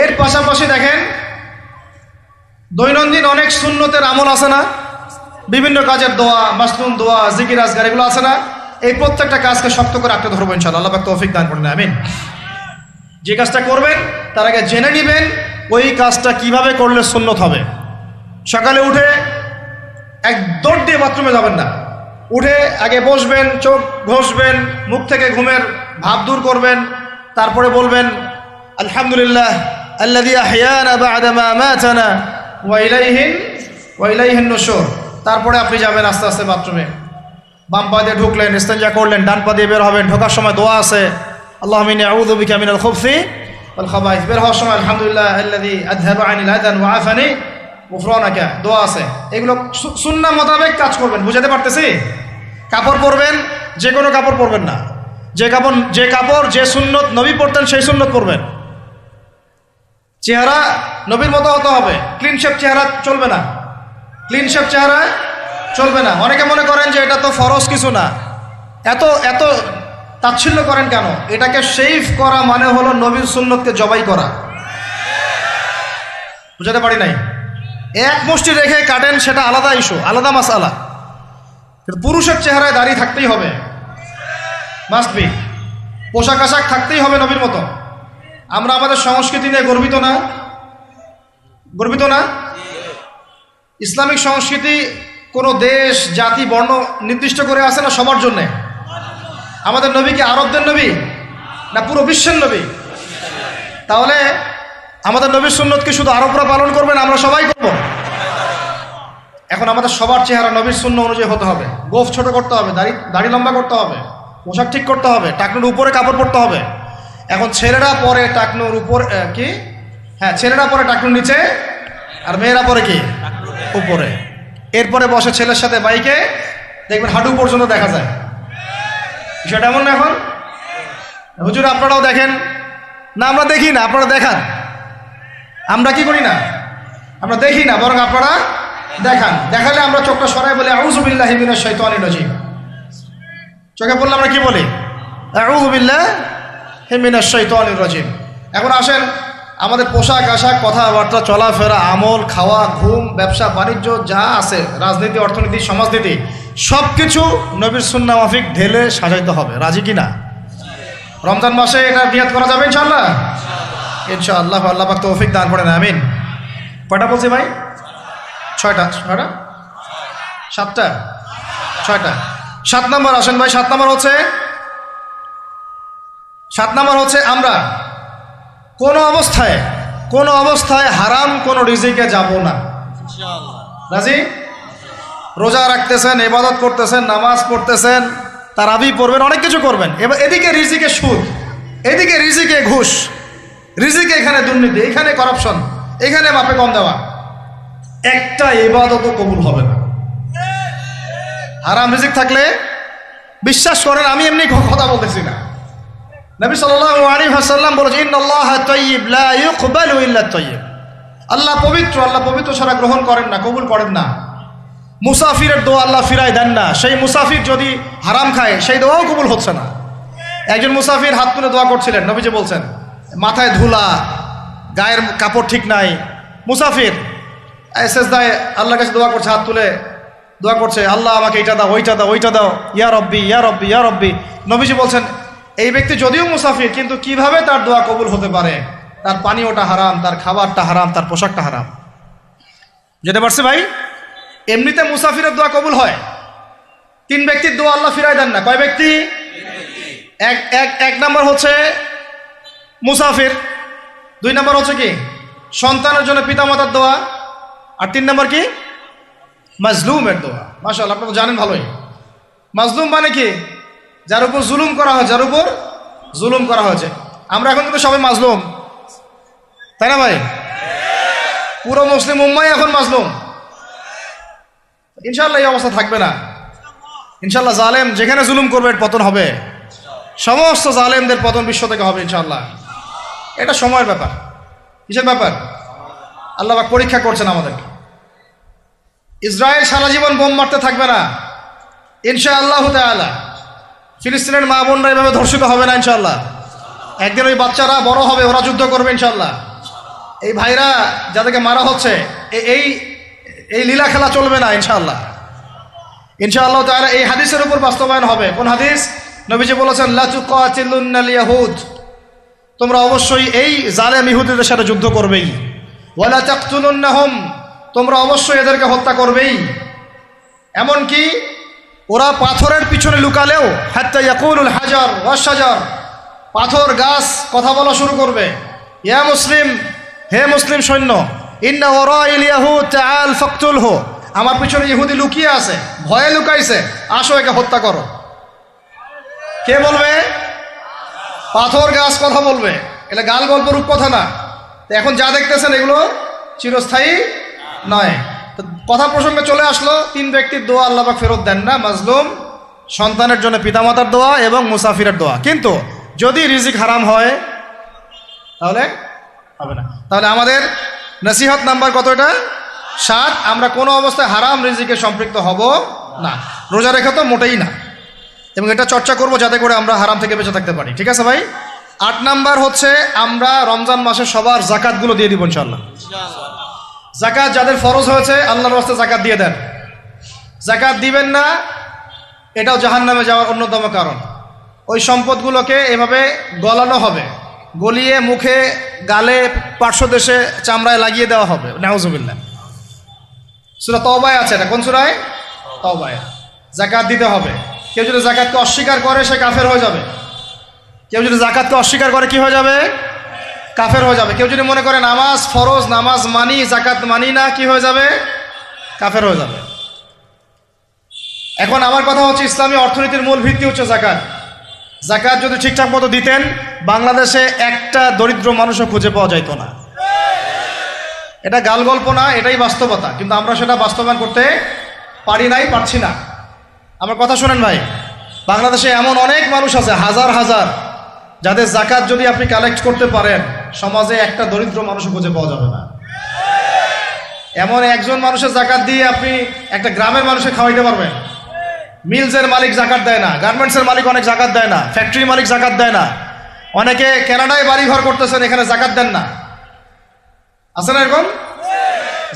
এর পাশাপাশি দেখেন দৈনন্দিন অনেক সুন্নতের আমল আছে না? বিভিন্ন কাজের দোয়া, মাসনুন দোয়া, জিকির আজকার, এগুলো আছে না? এই প্রত্যেকটা কাজকে শক্ত করে আঁকড়ে ধরবো ইনশাআল্লাহ, আল্লাহ পাক তৌফিক দান করেন। আমিন। যে কাজটা করবেন তার আগে জেনে নেবেন ওই কাজটা কিভাবে করলে সুন্নত হবে। সকালে উঠে এক দৌড় দিয়ে বাথরুমে যাবেন না, উঠে আগে বসবেন, চোখ ঘষবেন, মুখ থেকে ঘুমের ভাব দূর করবেন, তারপরে বলবেন আলহামদুলিল্লাহ আল্লাযী আহইয়ানা বা'দা মা আমাতানা ওয়া ইলাইহিন নুশুর। তারপরে আপনি যাবেন আস্তে আস্তে বাথরুমে, বাম পা দিয়ে ঢুকলেন, ইস্তেঞ্জা করলেন, ডান পা দিয়ে বের হবেন। ঢোকার সময় দোয়া আছে, আল্লাহুম্মা ইন্নী আউযু বিকা মিনাল খুবসি ওয়াল খাবাইস। বের হওয়ার সময় আলহামদুলিল্লাহ আল্লাযী আযহাবা আনিল আযান ওয়া আফানি গুফরানাকা, দোয়া আছে। এগুলো সুন্নাহ মোতাবেক কাজ করবেন। বুঝাতে পারতেছি? কাপড় পরবেন, যে কোনো কাপড় পরবেন না। যে কাপড় যে সুন্নত নবী পরতেন সেই সুন্নত পরবেন। চেহারা নবীর মতো হতে হবে, ক্লিন শেপ চেহারা চলবে না, ক্লিন শেপ চেহারা চলবে না। অনেকে মনে করেন যে এটা তো ফরজ কিছু না, এত তাচ্ছিল্য করেন কেন? এটাকে শেভ করা মানে হলো নবীর সুন্নতকে জবাই করা। বুঝাতে পারি নাই? এক মুষ্টি রেখে কাটেন, সেটা আলাদা ইস্যু, আলাদা মাসআলা। কিন্তু পুরুষের চেহারায় দাড়ি থাকতেই হবে, মাস্ট বি। পোশাক আশাক থাকতেই হবে নবীর মতো। আমরা আমাদের সংস্কৃতি নিয়ে গর্বিত না? গর্বিত না? ইসলামিক সংস্কৃতি কোনো দেশ, জাতি, বর্ণ নির্দিষ্ট করে আছে না? সবার জন্যে। আমাদের নবী কি আরবদের নবী না পুরো বিশ্বের নবী? তাহলে আমাদের নবীর সুন্নত কি শুধু আরবরা পালন করবেন, আমরা সবাই করব? এখন আমাদের সবার চেহারা নবীর সুন্নাহ অনুযায়ী হতে হবে। গোফ ছোট করতে হবে, দাড়ি লম্বা করতে হবে, পোশাক ঠিক করতে হবে, টাকনুর উপরে কাপড় পরতে হবে। এখন ছেলেরা পরে টাকনুর উপর কি, হ্যাঁ ছেলেরা পরে টাকনুর নিচে, আর মেয়েরা পরে কি উপরে। এরপরে বসে ছেলের সাথে বাইকে, দেখবেন হাঁটু পর্যন্ত দেখা যায়। বিষয়টা এমন না? এখন হুজুর আপনারাও দেখেন না? আমরা দেখি না, আপনারা দেখান। আমরা কি করি না? আমরা দেখি না, বরং আপনারা দেখান। দেখালে আমরা চোখটা সরাই বলি আউযু বিল্লাহি মিনাশ শাইতানির রাজিম। চোখে বললে আমরা কি বলি? আউযু বিল্লাহি মিনাশ শাইতানির রাজিম। এখন আসেন, আমাদের পোশাক আশাক, কথাবার্তা, চলাফেরা, আমল, খাওয়া, ঘুম, ব্যবসা বাণিজ্য যা আছে, রাজনীতি, অর্থনীতি, সমাজনীতি, সব কিছু নবীর সুন্নাহ মাফিক ঢেলে সাজাইতে হবে। রাজি কি না? রমজান মাসে এটা নিয়াত করা যাবে ইনশাআল্লাহ? ইনশাআল্লাহ। আল্লাহ পাক তৌফিক দান করেন। আমিন। কয়টা বলছি ভাই? 6টা। 7টা? 6টা। 7 নম্বর আসেন ভাই। 7 নম্বর হচ্ছে আমরা কোনো অবস্থায় হারাম কোনো রিজিকে যাব না। রাজি? রোজা রাখতেছেন, ইবাদত করতেছেন, নামাজ পড়তেছেন, তারাবি পড়বেন, অনেক কিছু করবেন। এবার এদিকে রিজিকে সুদ, এদিকে রিজিকে ঘুষ, রিজিকে এখানে দুর্নীতি, এখানে করাপশন, এখানে মাপে কম দেওয়া, একটা ইবাদতও কবুল হবে না। হারাম রিজিক থাকলে বিশ্বাস করেন, আমি এমনি কথা বলতেছি না, নবী সাল্লাল্লাহু আলাইহি ওয়াসাল্লাম বলেছেন, ইন্নাল্লাহা তাইয়্যিব লা ইউকবালু ইল্লা তাইয়্যিব। আল্লাহ পবিত্র, আল্লাহ পবিত্র ছাড়া গ্রহণ করেন না, কবুল করেন না। মুসাফিরের দোয়া আল্লাহ ফিরায় দেন না, সেই মুসাফির যদি হারাম খায় সেই দোয়াও কবুল হচ্ছে না। একজন মুসাফির হাত তুলে দোয়া করছিলেন, নবীজি বলছেন মাথায় ধুলা, গায়ের কাপড় ঠিক নাই, মুসাফির সেজদায় আল্লাহর কাছে দোয়া করছে, হাত তুলে দোয়া করছে, আল্লাহ আমাকে এইটা দাও, ওইটা দাও, ওইটা দাও, ইয়া রব্বি ইয়া রব্বি ইয়া রব্বি। নবীজি বলছেন এই ব্যক্তি যদিও মুসাফির, কিন্তু কিভাবে তার দোয়া কবুল হতে পারে? তার পানীয়টা হারাম, তার খাবারটা হারাম, তার পোশাকটা হারাম। যেতে পারছে ভাই? এমনিতে মুসাফিরের দোয়া কবুল হয়, তিন ব্যক্তির দোয়া আল্লাহ ফিরায় দেন না। কয় ব্যক্তি? এক নাম্বার হচ্ছে মুসাফির, দুই নাম্বার হচ্ছে কি সন্তানের জন্য পিতামাতার দোয়া, আর তিন নাম্বার কি মাজলুমের দোয়া। মাশাআল্লাহ, আপনারা জানেন ভালোই। মাজলুম মানে কি? যার উপর জুলুম করা হয়, যার উপর জুলুম করা হয়েছে। আমরা এখন কিন্তু সবাই মাজলুম, তাই না ভাই? পুরো মুসলিম উম্মাই এখন মাজলুম। ইনশাআল্লাহ এই অবস্থা থাকবে না। ইনশাআল্লাহ জালেম যেখানে জুলুম করবে এর পতন হবে, সমস্ত জালেমদের পতন বিশ্ব থেকে হবে ইনশাআল্লাহ। এটা সময়ের ব্যাপার। কিসের ব্যাপার? আল্লাহ পাক পরীক্ষা করছেন আমাদেরকে। ইসরায়েল সারা জীবন বোম মারতে থাকবে না ইনশাআল্লাহ তাআলা। ফিলিস্তিনের মা বোনরা এভাবে ধর্ষিত হবে না ইনশাআল্লাহ। একদিন ওই বাচ্চারা বড় হবে, ওরা যুদ্ধ করবে ইনশাআল্লাহ। এই ভাইরা যাদেরকে মারা হচ্ছে, এই লীলা খেলা চলবে না ইনশাআল্লাহ। ইনশাআল্লাহ তাআলা এই হাদিসের উপর বাস্তবায়ন হবে। কোন হাদিস? নবীজি বলেছেন লা তুকাতিলুন্নাল ইয়াহুদ, তোমরা অবশ্যই এই জালেম ইহুদিদের সাথে যুদ্ধ করবেই। ওয়ালা তাকতুলুন্নাহুম, তোমরা অবশ্যই এদেরকে হত্যা করবেই। এমনকি ওরা পাথরের পিছনে লুকালেও হাত্তা ইয়াকুলুল হাজার ওয়াশ শাজার, পাথর গাছ কথা বলা শুরু করবে। ইয়া মুসলিম, হে মুসলিম সৈন্য, ইন্না ওয়ারাইল ইয়াহুদ তাআল ফাকতুলহু, আমার পিছনে ইহুদি লুকিয়ে আছে, ভয়ে লুকাইছে, আসো একে হত্যা করো। কে বলবে? পাথর গাছ কথা বলবে। এটা গাল গল্প রূপ কথা না। তো এখন যা দেখতেছেন এগুলো চিরস্থায়ী নয়। তো কথা প্রসঙ্গে চলে আসলো, তিন ব্যক্তির দোয়া আল্লাহ পাক ফেরত দেন না, মাজলুম, সন্তানের জন্য পিতামাতার দোয়া এবং মুসাফিরের দোয়া। কিন্তু যদি রিজিক হারাম হয় তাহলে হবে না। তাহলে আমাদের নসিহত নাম্বার কত? এটা 7। আমরা কোনো অবস্থায় হারাম রিজিকে সম্পৃক্ত হব না। রোজা রেখা তো মোটেই না, এবং এটা চর্চা করব যাতে করে আমরা হারাম থেকে বেঁচে থাকতে পারি। ঠিক আছে ভাই? 8 নাম্বার হচ্ছে আমরা রমজান মাসে সবার জাকাতগুলো দিয়ে দিব ইনশাআল্লাহ। জাকাত যাদের ফরজ হয়েছে আল্লাহর রাস্তায় জাকাত দিয়ে দেন। জাকাত দিবেন না, এটাও জাহান্নামে যাওয়ার অন্যতম কারণ। ওই সম্পদগুলোকে এভাবে গলানো হবে, গলিয়ে মুখে, গালে, পার্শ্বদেশে, চামড়ায় লাগিয়ে দেওয়া হবে। নাউজুবিল্লাহ। সূরা তাওবায় আছে এটা। কোন সূরায়? তাওবায়। জাকাত দিতে হবে। কেউ যদি জাকাতকে অস্বীকার করে সে কাফের হয়ে যাবে। কেউ যদি জাকাতকে অস্বীকার করে কি হয়ে যাবে? কাফের হয়ে যাবে। কেউ যদি মনে করে নামাজ ফরজ, নামাজ মানি, জাকাত মানি না, কি হয়ে যাবে? কাফের হয়ে যাবে। এখন আমার কথা হচ্ছে, ইসলামী অর্থনীতির মূল ভিত্তি হচ্ছে জাকাত। জাকাত যদি ঠিকঠাক মতো দিতেন, বাংলাদেশে একটা দরিদ্র মানুষও খুঁজে পাওয়া যাইত না। এটা গাল গল্প না, এটাই বাস্তবতা। কিন্তু আমরা সেটা বাস্তবায়ন করতে পারি নাই, পারছি না। আমার কথা শোনেন ভাই, বাংলাদেশে এমন অনেক মানুষ আছে, হাজার হাজার, যাদের জাকাত যদি আপনি কালেক্ট করতে পারেন, সমাজে একটা দরিদ্র মানুষও খুঁজে পাওয়া যাবে না। এমন একজন মানুষের জাকাত দিয়ে আপনি একটা গ্রামের মানুষকে খাওয়াইতে পারবেন। মিলসের মালিক জাকাত দেয় না, গার্মেন্টসের মালিক অনেক জাকাত দেয় না, ফ্যাক্টরি মালিক জাকাত দেয় না, অনেকে কানাডায় বাড়ি ঘর করতেছেন, এখানে জাকাত দেন না। আছে না এরকম?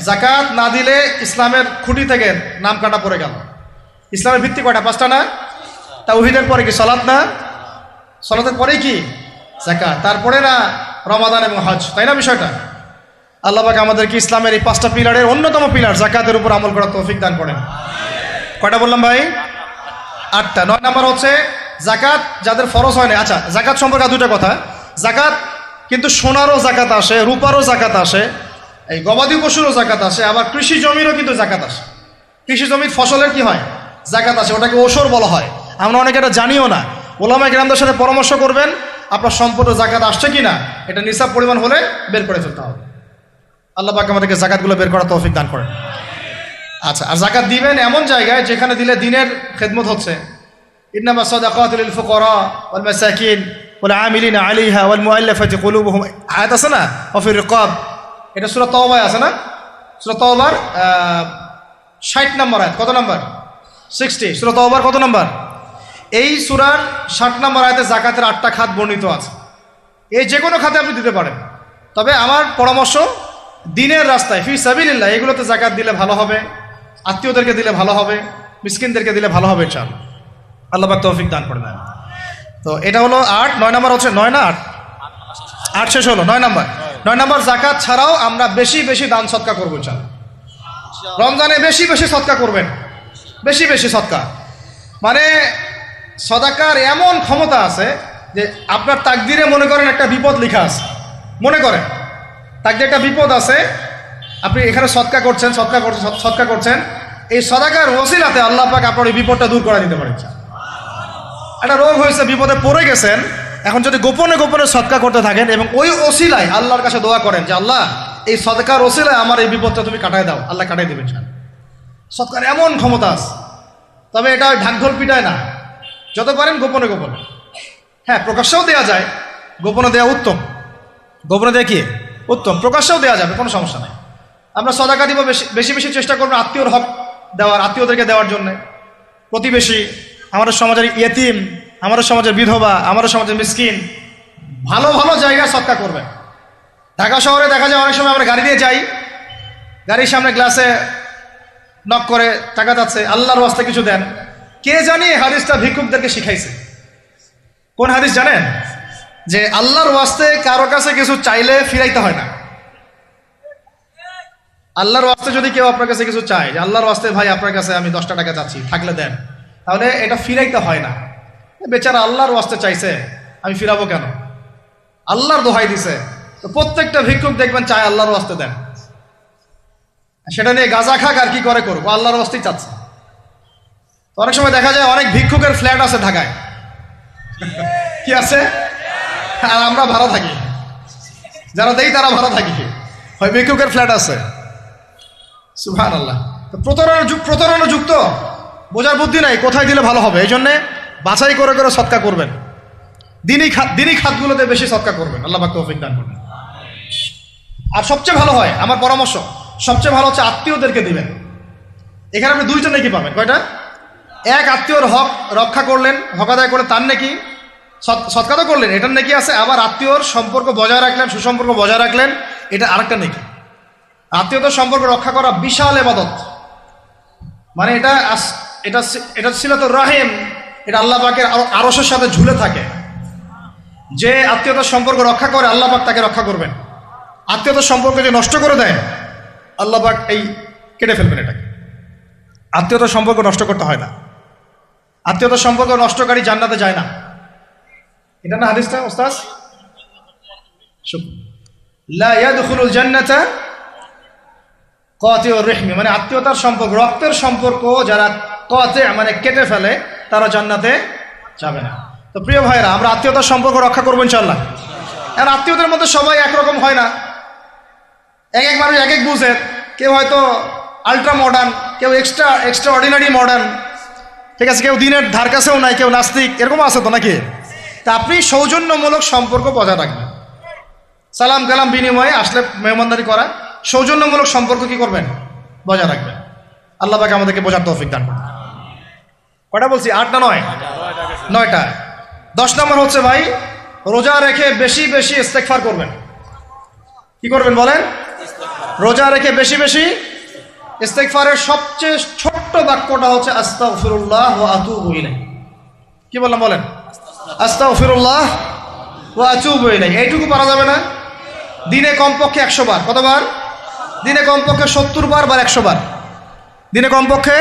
জাকাত না দিলে ইসলামের খুঁটি থেকে নাম কাটা পড়ে গেল। ইসলামের ভিত্তি কয়টা? 5টা না? তাওহীদের পরে কি সালাত না? সালাতের পরেই কি যাকাত, তারপরে না রমাদান এবং হজ, তাই না বিষয়টা? আল্লাহ পাক আমাদেরকে ইসলামের এই 5টা পিলারের অন্যতম পিলার জাকাতের উপর আমল করার তৌফিক দান করেন। কয়টা বললাম ভাই? 8টা। 9 নাম্বার হচ্ছে জাকাত যাদের ফরজ হয় না। আচ্ছা, জাকাত সম্পর্কে 2টা কথা। জাকাত কিন্তু সোনারও জাকাত আসে, রূপারও জাকাত আসে, এই গবাদি পশুরও জাকাত আসে, আবার কৃষি জমিরও কিন্তু জাকাত আসে। কৃষি জমির ফসলের কি হয়? জাকাত আছে, ওটাকে ওসর বলা হয়। আমরা অনেকে এটা জানিও না। ওলামা কিরামদের সাথে পরামর্শ করবেন, আপনার সম্পদ জাকাত আসছে কি না, এটা নিসাব পরিমাণ হলে বের করে ফেলতে হবে। আল্লাহ পাক আমাদেরকে জাকাতগুলো বের করার তৌফিক দান করেন। আচ্ছা, আর জাকাত দিবেন এমন জায়গায় যেখানে দিলে দিনের খেদমত হচ্ছে। ইন্নামা সাদাকাতু লিল ফুকারা ওয়াল মাসাকিন ওয়াল আমিলিনা আলাইহা ওয়াল মুআল্লাফাতি কুলুবুহুম, আয়াত আছে না, ওয়া ফির রিকাব, এটা সূরা তাওবায় আছে না? সূরা তাওবার 60 নম্বর আয়াত। কত নম্বর? 60। সূরা তাওবার কত নম্বর? এই সূরার 60 নম্বর আয়াতে যাকাতের 8টা খাত বর্ণিত আছে। এই যে কোনো খাতে আপনি দিতে পারেন, তবে আমার পরামর্শ দিনের রাস্তায় ফি সাবিলিল্লাহ এগুলোতে যাকাত দিলে ভালো হবে, আত্মীয়দেরকে দিলে ভালো হবে, মিসকিনদেরকে দিলে ভালো হবে ইনশাআল্লাহ। আল্লাহ পাক তৌফিক দান করে দেন। তো এটা হলো 8। 9 নম্বর হচ্ছে 9 না 8? 8 শেষ হলো, 9 নম্বর। 9 নম্বর যাকাত ছাড়াও আমরা বেশি বেশি দান সদকা করবো ইনশাআল্লাহ। রমজানে বেশি বেশি সদকা করবেন, বেশি বেশি সদকা। মানে সদাকার এমন ক্ষমতা আছে যে আপনার তাকদিরে মনে করেন একটা বিপদ লেখা আছে, মনে করেন তাকদিরে একটা বিপদ আছে, আপনি এখানে সদকা করছেন, সদকা করছেন, এই সদাকার ওসিলাতে আল্লাহ পাক আপনার এই বিপদটা দূর করে দিতে পারেন। একটা রোগ হয়েছে, বিপদে পড়ে গেছেন, এখন যদি গোপনে গোপনে সদকা করতে থাকেন এবং ওই ওসিলায় আল্লাহর কাছে দোয়া করেন যে আল্লাহ এই সদকার ওসিলায় আমার এই বিপদটা তুমি কাটায় দাও, আল্লাহ কাটাই দেবেন। সদকার এমন ক্ষমতা আছে, তবে এটা ঢাকঢোল পিটায় না, যত পারেন গোপনে গোপনে। হ্যাঁ, প্রকাশ্যেও দেওয়া যায়, গোপনে দেওয়া উত্তম। গোপনে দেওয়া কি উত্তম, প্রকাশ্যেও দেওয়া যাবে, কোনো সমস্যা নেই। আমরা সদাকা দিব, বেশি বেশি চেষ্টা করবো আত্মীয়র হক দেওয়ার, আত্মীয়দেরকে দেওয়ার জন্য। প্রতিবেশী, আমাদের সমাজের ইয়েতিম, আমাদের সমাজের বিধবা, আমাদের সমাজের মিসকিন, ভালো ভালো জায়গায় সদকা করবেন। ঢাকা শহরে দেখা যায় অনেক সময় আমরা গাড়ি দিয়ে যাই, গাড়ির সামনে গ্লাসে নক করে টাকা যাচ্ছে, আল্লাহর ওয়াস্তে কিছু দেন। কে জানি হাদিসটা ভিক্ষুকদেরকে শিখাইছে। কোন হাদিস জানেন? যে আল্লাহর ওয়াস্তে কারো কাছে কিছু চাইলে ফিরাইতে হয় না। আল্লাহর ওয়াস্তে যদি কেউ আপনার কাছে কিছু চায়, যে আল্লাহর ওয়াস্তে ভাই আপনার কাছে আমি 10টা টাকা চাচ্ছি, থাকলে দেন, তাহলে এটা ফিরাইতে হয় না। বেচারা আল্লাহর ওয়াস্তে চাইছে, আমি ফিরাবো কেন? আল্লাহর দোহাই দিছে। তো প্রত্যেকটা ভিক্ষুক দেখবেন চায় আল্লাহর ওয়াস্তে দেন, সেটা নিয়ে গাঁজা খাক আর কি করে করবো, আল্লাহর ওয়াস্তেই চাচ্ছে। তো অনেক সময় দেখা যায় অনেক ভিক্ষুকের ফ্ল্যাট আছে ঢাকায়, কি আছে, আর আমরা ভাড়া থাকি, যারা দেই তারা ভাড়া থাকি, হয় ভিক্ষুকের ফ্ল্যাট আছে। সুবহানাল্লাহ। তো প্রতারণা যুক্ত, বোঝার বুদ্ধি নাই কোথায় দিলে ভালো হবে, এই জন্যে বাছাই করে করে সদকা করবেন। দিনই খাতগুলোতে বেশি সদকা করবেন, আল্লাহ পাক তৌফিক দান করবেন। আর সবচেয়ে ভালো হয়, আমার পরামর্শ, সবচেয়ে ভালো হচ্ছে আত্মীয়দেরকে দিবেন। এখানে আপনি 2টা নেকি পাবেন। কয়টা? এক, আত্মীয়র হক রক্ষা করলেন, হক আদায় করে তার নেকি, সৎকার তো করলেন, এটার নেকি আছে। আবার আত্মীয়র সম্পর্ক বজায় রাখলেন, সুসম্পর্ক বজায় রাখলেন, এটা আরেকটা নেকি। আত্মীয়তার সম্পর্ক রক্ষা করা বিশাল ইবাদত। মানে এটা সিলাতুর রাহিম, এটা আল্লাহ পাকের আরশের সাথে ঝুলে থাকে। যে আত্মীয়তার সম্পর্ক রক্ষা করে আল্লাহ পাক তাকে রক্ষা করবেন। আত্মীয়তার সম্পর্ক যে নষ্ট করে দেয় আল্লাহ পাক এই কেটে ফেলবেন এটাকে। আত্মীয়তার সম্পর্ক নষ্ট করতে হয় না। আত্মীয়তার সম্পর্ক নষ্টকারী জান্নাতে যায় না। এটা না হাদিসটা ওস্তাদ? লা ইয়াদখুলুল জান্নাতা কাতিউর রহমি, মানে আত্মীয়তার সম্পর্ক, রক্তের সম্পর্ক যারা কাতি মানে কেটে ফেলে তারা জান্নাতে যাবে না। তো প্রিয় ভাইরা, আমরা আত্মীয়তার সম্পর্ক রক্ষা করবো ইনশাআল্লাহ। আর আত্মীয়দের মধ্যে সবাই একরকম হয় না, এক এক মানুষ এক এক বুঝের। কেউ হয়তো আলট্রা মডার্ন, কেউ এক্সট্রা অর্ডিনারি মডার্ন, ঠিক আছে, কেউ দিনের ধার কাছেও নাই, কেউ নাস্তিক, এরকম আছে তো নাকি? তা আপনি সৌজন্যমূলক সম্পর্ক বজায় রাখবেন। সালাম কালাম বিনিময়ে আসলে মেহমানদারি করা, সৌজন্যমূলক সম্পর্ক কি করবেন? বজায় রাখবেন। আল্লাহ পাক আমাদেরকে বোঝার তৌফিক দান করুন। কটা বলছি? 8 না 9? 9টা। 10 নম্বর হচ্ছে ভাই, রোজা রেখে বেশি বেশি ইস্তেগফার করবেন। কি করবেন বলেন? রোজা রেখে বেশি বেশি ইস্তেগফারের সবচেয়ে ছোট্ট বাক্যটা হচ্ছে আস্তাগফিরুল্লাহ ওয়া আতুবু ইলাইহি। কি বললাম বলেন? আস্তাগফিরুল্লাহ ওয়া আতুবু ইলাইহি। এইটুকু পারা যাবে না? দিনে কমপক্ষে 100 বার। কতবার? দিনে কমপক্ষে 70 বার বা 100 বার। দিনে কমপক্ষে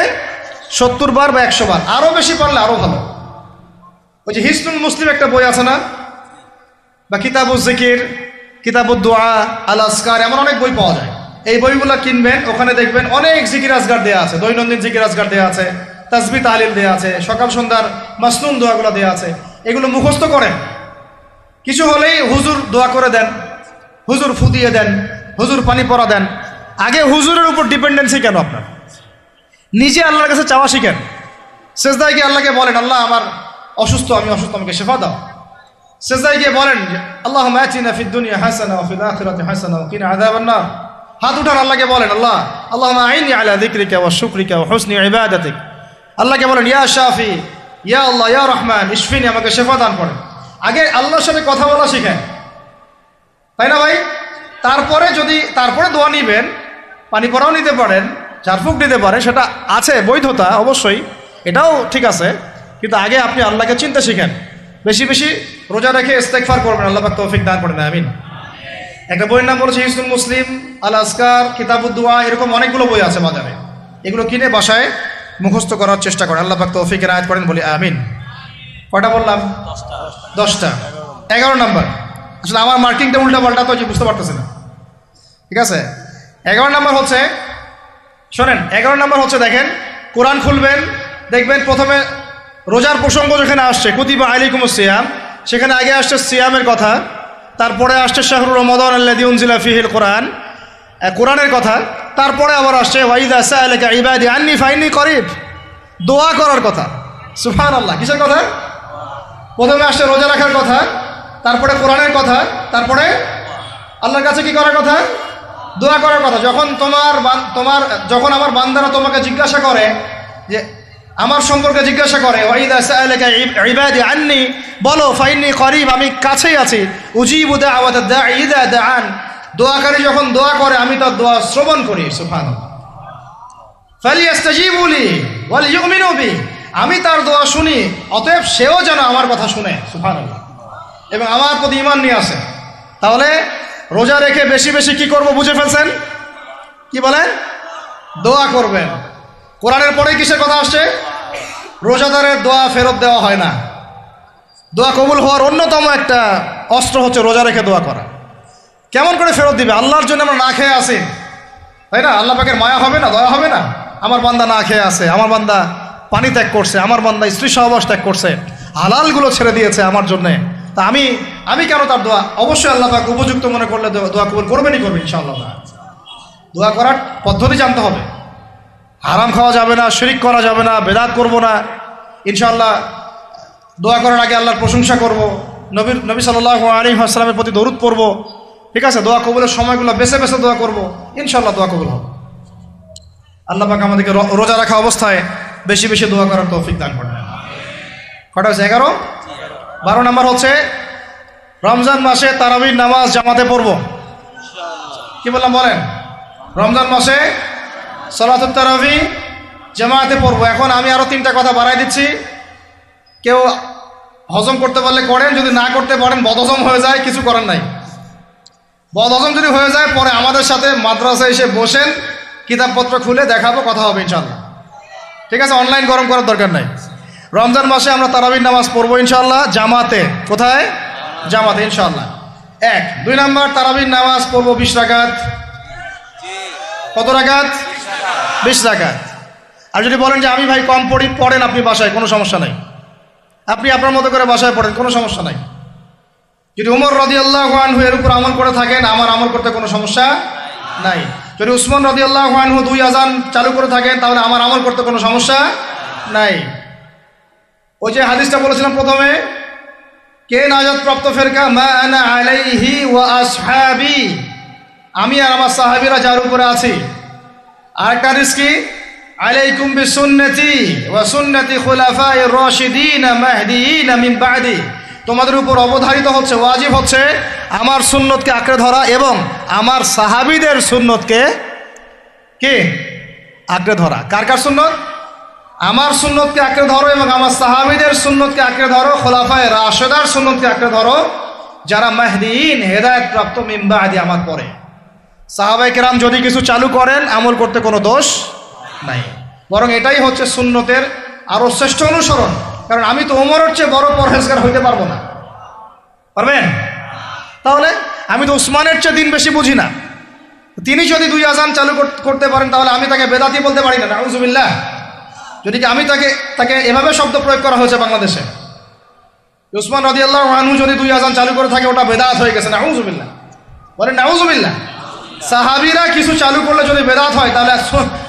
70 বার বা 100 বার। আরও বেশি পারলে আরও ভালো। ওই যে হিসনুল মুসলিম একটা বই আছে না, বা কিতাবুজ জিকির, কিতাবুদ দোয়া, আল আসকার, এমন অনেক বই পাওয়া যায়। এই বইগুলো কিনবেন, ওখানে দেখবেন অনেক জিকির আজগার দেওয়া আছে, দৈনন্দিন জিকির আজগার দেওয়া আছে, তাসবিহ তাহলিল দেওয়া আছে, সকাল সন্ধ্যার মাসনুন দোয়াগুলো দেওয়া আছে। এগুলো মুখস্থ করেন, কিছু হলেই হুজুর দোয়া করে দেন, হুজুর ফু দিয়ে দেন, হুজুর পানি পরা দেন। আগে হুজুরের উপর ডিপেন্ডেন্সি কেন আপনার? নিজে আল্লাহর কাছে চাওয়া শিখেন। সেজদায় গিয়ে আল্লাহকে বলেন, আল্লাহ আমার অসুস্থ, আমি অসুস্থ, আমাকে শেফা দাও। সেজদায় গিয়ে বলেন, আল্লাহুম্মা আতিনা ফিদ দুনিয়া হাসানা ওয়া ফিল আখিরাতি হাসানা ওয়া কিনা আযাবান নার। হাত উঠান, আল্লাহকে বলেন, আল্লাহ আল্লাহুম্মা আইনি আলা যিকরিকা ওয়া শুকরিকা ওয়া হুসনি ইবাদাতিক। আল্লাহকে বলেন, ইয়া শাফি, ইয়া আল্লাহ, ইয়া রহমান, ইশফিনি, আমাকে শেফা দান করেন। আগে আল্লাহর সাথে কথা বলা শিখেন, তাই না ভাই? তারপরে দোয়া নিবেন, পানি পরাও নিতে পারেন, ঝাড়ফুঁক দিতে পারেন, সেটা আছে বৈধতা অবশ্যই, এটাও ঠিক আছে। কিন্তু আগে আপনি আল্লাহকে চিনতে শিখেন। বেশি বেশি রোজা রেখে ইস্তেগফার করবেন, আল্লাহ পাক তৌফিক দান করেন, আমিন। একটা বইয়ের নাম বলেছে হিসনুল মুসলিম, আল আসকার, কিতাবুদ দুয়া, এরকম অনেকগুলো বই আছে বাজারে। এগুলো কিনে বাসায় মুখস্থ করার চেষ্টা করেন, আল্লাহ পাক তৌফিকের আয়াত করেন, বলি আমিন। কয়টা বললাম? 10টা। 11 নম্বর, আসলে আমার মার্কিংটা উল্টা পাল্টা তো বুঝতে পারতেছি না, ঠিক আছে। 11 নম্বর হচ্ছে, শোনেন, 11 নম্বর হচ্ছে, দেখেন কোরআন খুলবেন, দেখবেন প্রথমে রোজার প্রসঙ্গ যেখানে আসছে, কুতিবা আলাইকুমুস সিয়াম, সেখানে আগে আসছে সিয়ামের কথা, তারপরে আসছে শাহরুর রমাদান আল্লাযী উনজিলা ফীহিল কোরআন, কোরআনের কথা, তারপরে আবার আসছে ওয়াইদা সাআলাকা ইবাদি আন্নী ফাইন্নী করিব, দোয়া করার কথা। সুবহানাল্লাহ, কিসের কথা? প্রথমে আসছে রোজা রাখার কথা, তারপরে কোরআনের কথা, তারপরে আল্লাহর কাছে কি করার কথা? দোয়া করার কথা। যখন আমার বান্দারা তোমাকে জিজ্ঞাসা করে, যে আমার সম্পর্কে জিজ্ঞাসা করে, ওয়াইদা সাআলাকা ইবাদি আন্নী, বলো ফাইন্নী করিব, আমি কাছেই আছি, উজিবু দাওয়াতাদ দাঈ ইযা দাআন, দোয়াকারী যখন দোয়া করে আমি তার দোয়া শ্রবণ করি। সুবহানাল্লাহ। ফালিয়াস্তাজিবু লি ওয়াল ইউমিনু বি, আমি তার দোয়া শুনি, অতএব সেও যেন আমার কথা শুনে। সুবহানাল্লাহ। এবং আমার প্রতি ঈমান নিয়ে আসে। তাহলে রোজা রেখে বেশি বেশি কি করব বুঝে ফেলছেন? কি বলেন? দোয়া করবেন। কোরআনের পরে কিসের কথা আসছে? রোজাদারের দোয়া ফেরত দেওয়া হয় না। দোয়া কবুল হওয়ার অন্যতম একটা অস্ত্র হচ্ছে রোজা রেখে দোয়া করা। কেমন করে ফেরত দিবে? আল্লাহর জন্য আমরা না খেয়ে আসি, তাই না? আল্লাহ পাকের মায়া হবে না, দয়া হবে না? আমার বান্দা না খেয়ে আছে, আমার বান্দা পানি ত্যাগ করছে, আমার বান্দা স্ত্রী সহবাস ত্যাগ করছে, হালালগুলো ছেড়ে দিয়েছে আমার জন্যে, তা আমি কেন তার দোয়া? অবশ্যই আল্লাহ পাক উপযুক্ত মনে করলে দোয়া কবুল করবেনই করবেন ইনশাআল্লাহ। দোয়া করার পদ্ধতি জানতে হবে। হারাম খাওয়া যাবে না, শিরিক করা যাবে না, বেদাত করব না। ইনশাআল্লাহ দোয়া করার আগে আল্লাহর প্রশংসা করব, নবী সাল্লাল্লাহু আলাইহি ওয়াসাল্লামের প্রতি দরুদ পড়ব, ঠিক আছে। দোয়া কবুলের সময়গুলো বেছে বেছে দোয়া করব, ইনশাআল্লাহ দোয়া কবুল হবে। আল্লাহ পাক আমাদেরকে রোজা রাখা অবস্থায় বেশি বেশি দোয়া করার তৌফিক দান করেন। কটা হচ্ছে? 11। 12 নম্বর হচ্ছে রমজান মাসে তারাবির নামাজ জামাতে পড়ব। কি বললাম বলেন? রমজান মাসে সালাতুত তারাবি জামাতে পড়ব। এখন আমি আরো 3টা কথা বাড়াই দিচ্ছি। কেউ হজম করতে পারলে করেন, যদি না করতে পারেন বদহজম হয়ে যায়, কিছু করার নাই। বদহজম যদি হয়ে যায়, পরে আমাদের সাথে মাদ্রাসায় এসে বসেন, কিতাবপত্র খুলে দেখাবো, কথা হবে ইনশাআল্লাহ, ঠিক আছে। অনলাইন গরম করার দরকার নাই। রমজান মাসে আমরা তারাবির নামাজ পড়বো ইনশাআল্লাহ জামাতে। কোথায়? জামাতে ইনশাআল্লাহ। 1। 2 নম্বর, তারাবির নামাজ পড়বো 20 রাকাত। কত রাকাত? 20 রাকাত। আর যদি বলেন যে আমি ভাই কম পড়ি, পড়েন আপনি বাসায়, কোনো সমস্যা নাই। আপনি আপনার মতো করে বাসায় পড়েন, কোনো সমস্যা নাই। যদি উমর রাদিয়াল্লাহু আনহু এর উপর আমল করে থাকেন, আমার আমল করতে কোনো সমস্যা নাই। যদি উসমান রাদিয়াল্লাহু আনহু 2 আযান চালু করে থাকেন, তাহলে আমার আমল করতে কোনো সমস্যা নাই। ওই যে হাদিসটা বলেছিলাম প্রথমে, কে নাজাত প্রাপ্ত ফেরকা? মা আনা আলাইহি ওয়া আসহাবি, আমি আর আমার সাহাবীরা যার উপরে আছি। আরেকটা হাদিস কি? আলাইকুম বিসুন্নতি ওয়া সুন্নতি খুলাফায়ে রাশিদিন মাহদিয়িন মিন বা'দি, তোমাদের উপর অবধারিত হচ্ছে, ওয়াজিব হচ্ছে আমার সুন্নতকে আঁকড়ে ধরা এবং আমার সাহাবীদের সুন্নতকে কে আঁকড়ে ধরা। কার কার সুন্নত? আমার সুন্নতকে আঁকড়ে ধরো এবং আমার সাহাবীদের সুন্নতকে আঁকড়ে ধরো, খোলাফায়ে রাশেদার সুন্নতকে আঁকড়ে ধরো, যারা মাহদিয়িন হেদায়েত প্রাপ্ত মিন বা'দি, আমার পরে। সাহাবায়ে কেরাম যদি কিছু চালু করেন, আমল করতে কোনো দোষ নাই, বরং এটাই হচ্ছে সুন্নতের আরো শ্রেষ্ঠ অনুসরণ। কারণ আমি তো ওমরের চেয়ে বড় পরহেজগার হইতে পারবো না। পারবেন? তাহলে আমি তো উসমানের চেয়ে দিন বেশি বুঝি না, তিনি যদি 2 আজান চালু করতে পারেন তাহলে আমি তাকে বেদাতি বলতে পারি না, নাউজুবিল্লাহ। যদি আমি তাকে এভাবে শব্দ প্রয়োগ করা হয়েছে বাংলাদেশে, উসমান রাদিয়াল্লাহু আনহু যদি 2 আজান চালু করে থাকে ওটা বেদাত হয়ে গেছে, নাউজুবিল্লাহ। বলেন নাউজুবিল্লাহ। সাহাবীরা কিছু চালু করলে যদি বেদাত হয়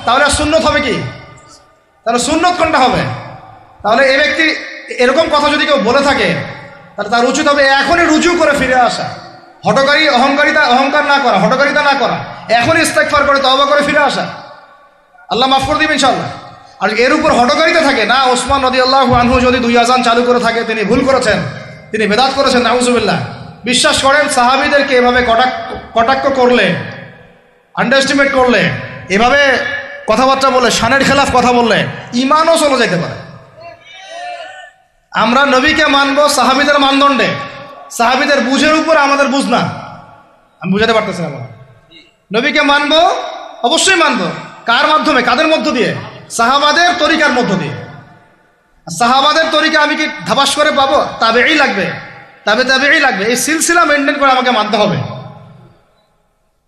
তাহলে সুন্নত হবে কি? তাহলে সুন্নত কোনটা হবে? তাহলে এই ব্যক্তি এরকম কথা যদি কেউ বলে থাকে তাহলে তার উচিত হবে এখনই রুজু করে ফিরে আসা, অহংকার না করা, হঠকারিতা না করা, এখনই ইস্তেগফার করে তওবা করে ফিরে আসা, আল্লাহ মাফ করে দিবেন ইনশাআল্লাহ। আর এর উপর হঠকারিতা থাকে না, ওসমান রাদিয়াল্লাহু আনহু যদি 2 আজান চালু করে থাকে তিনি ভুল করেছেন, তিনি বেদাত করেছেন, নাউজুবিল্লাহ। বিশ্বাস করেন সাহাবীদেরকে এভাবে কটাক্ষ করলে, আন্ডারএস্টিমেট করলে, এভাবে কথাবার্তা বলে, শানের খেলাফ কথা বললে ঈমানও চলে যেতে পারে। আমরা নবীকে মানবো সাহাবীদের মানদণ্ডে, সাহাবীদের বুঝের উপর আমাদের বুঝ না। আমি বুঝাতে পারতেছি না। নবীকে মানবো, অবশ্যই মানবো। কার মাধ্যমে? কাদের মধ্য দিয়ে? সাহাবাদের তরিকার মধ্য দিয়ে। সাহাবাদের তরিকা আমি কি ধাবাস করে পাবো? তাবেই লাগবে, তাবেই লাগবে। এই সিলসিলা মেনটেন করে আমাকে মানতে হবে।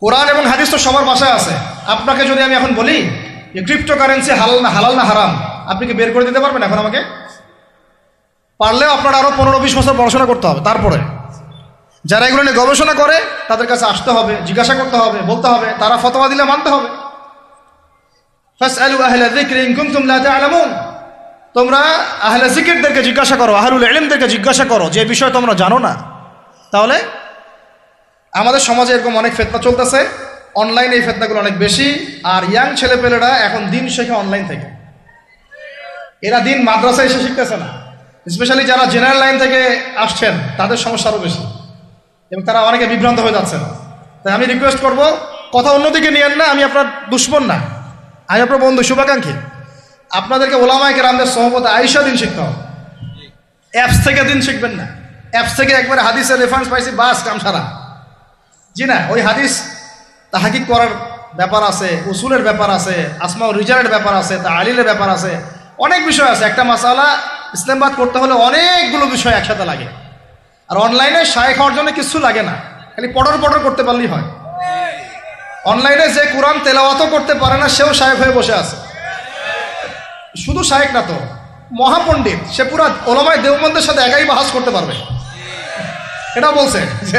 কোরআন এবং হাদিস তো সবার ভাষায় আছে। আপনাকে যদি আমি এখন বলি যে ক্রিপ্টোকারেন্সি হালাল না হারাম, আপনি কি বের করে দিতে পারবেন এখন আমাকে? পারলেও আপনার আরো 15-20 বছর পড়াশোনা করতে হবে। তারপরে যারা এগুলো নিয়ে গবেষণা করে তাদের কাছে আসতে হবে, জিজ্ঞাসা করতে হবে, বলতে হবে, তারা ফতোয়া দিলে মানতে হবে। ফাসআলু আহলা যিকরি ইন কুনতুম লা তা'লামুন। তোমরা আহলে জিকিরদেরকে জিজ্ঞাসা করো, আহলুল ইলমদেরকে জিজ্ঞাসা করো যে বিষয় তোমরা জানো না। তাহলে আমাদের সমাজে এরকম অনেক ফিতনা চলতেছে, অনলাইনে এই ফিতনাগুলো অনেক বেশি। আর ইয়াং ছেলেপেলেরা এখন দিন শেখে অনলাইন থেকে, এরা দিন মাদ্রাসায় এসে শিখতেছে না। স্পেশালি যারা জেনারেল লাইন থেকে আসছেন তাদের সমস্যা আরও বেশি, এবং তারা অনেকে বিভ্রান্ত হয়ে যাচ্ছেন। তাই আমি রিকোয়েস্ট করব, কথা অন্যদিকে নিয়েন না। আমি আপনার দুশ্মন না, আমি আপনার বন্ধু, শুভাকাঙ্ক্ষী। আপনাদেরকে ওলামায়ে কেরামদের সোহবতে আয়েশা দিন শিখতে হবে। অ্যাপস থেকে দিন শিখবেন না। অ্যাপস থেকে একবারে হাদিসের রেফারেন্স পাইছি, বাস কাম সারা। জি না, ওই হাদিস তাহকিক করার ব্যাপার আছে, উসুলের ব্যাপার আছে, আসমা ও রিজালের ব্যাপার আছে, তাআলিলের ব্যাপার আছে, অনেক বিষয় আছে। একটা মাসালা ইসলামবাদ করতে হলে অনেকগুলো বিষয় একসাথে লাগে। আর অনলাইনে শায়েখ হওয়ার জন্য কিছু লাগে না, খালি পড়র করতে পারলেই হয়। অনলাইনে যে কোরআন তেলাওয়াতও করতে পারে না সেও শায়েখ হয়ে বসে আছে। শুধু শায়েখ না তো, মহাপণ্ডিত, সে পুরা ওলামায়ে দেওবন্দের সাথে একাই বাহাস করতে পারবে। এটা বলছে যে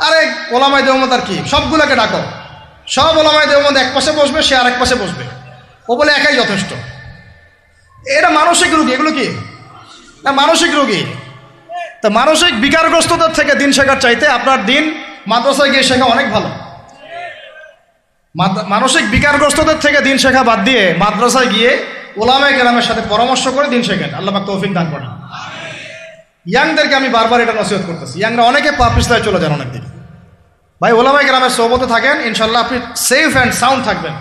আরে ওলামায়ে দেওবন্দ আর কি, সবগুলোকে ডাকো, সব ওলামায়ে দেওবন্দ এক পাশে বসবে, সে আর এক পাশে বসবে, ও বলে একাই যথেষ্ট। এটা মানসিক রোগী। এগুলো কি না? মানসিক রোগী। তা মানসিক বিকারগ্রস্ততার থেকে দিন শেখার চাইতে আপনার দিন মাদ্রাসায় গিয়ে শেখা অনেক ভালো। মানসিক বিকারগ্রস্তদের থেকে দিন শেখা বাদ দিয়ে মাদ্রাসায় গিয়ে ওলামায়ে কেরামের সাথে পরামর্শ করে দিন শেখেন। আল্লাহ পাক তৌফিক দান করেন। ইয়াংদেরকে আমি বারবার এটা নসিহত করতেছি, ইয়াংরা অনেকে পাপিস্তায় চলে যান অনেক দিকে। ভাই ওলামায়ে কেরামের সোহবতে থাকেন, ইনশাল্লাহ আপনি সেফ অ্যান্ড সাউন্ড থাকবেন।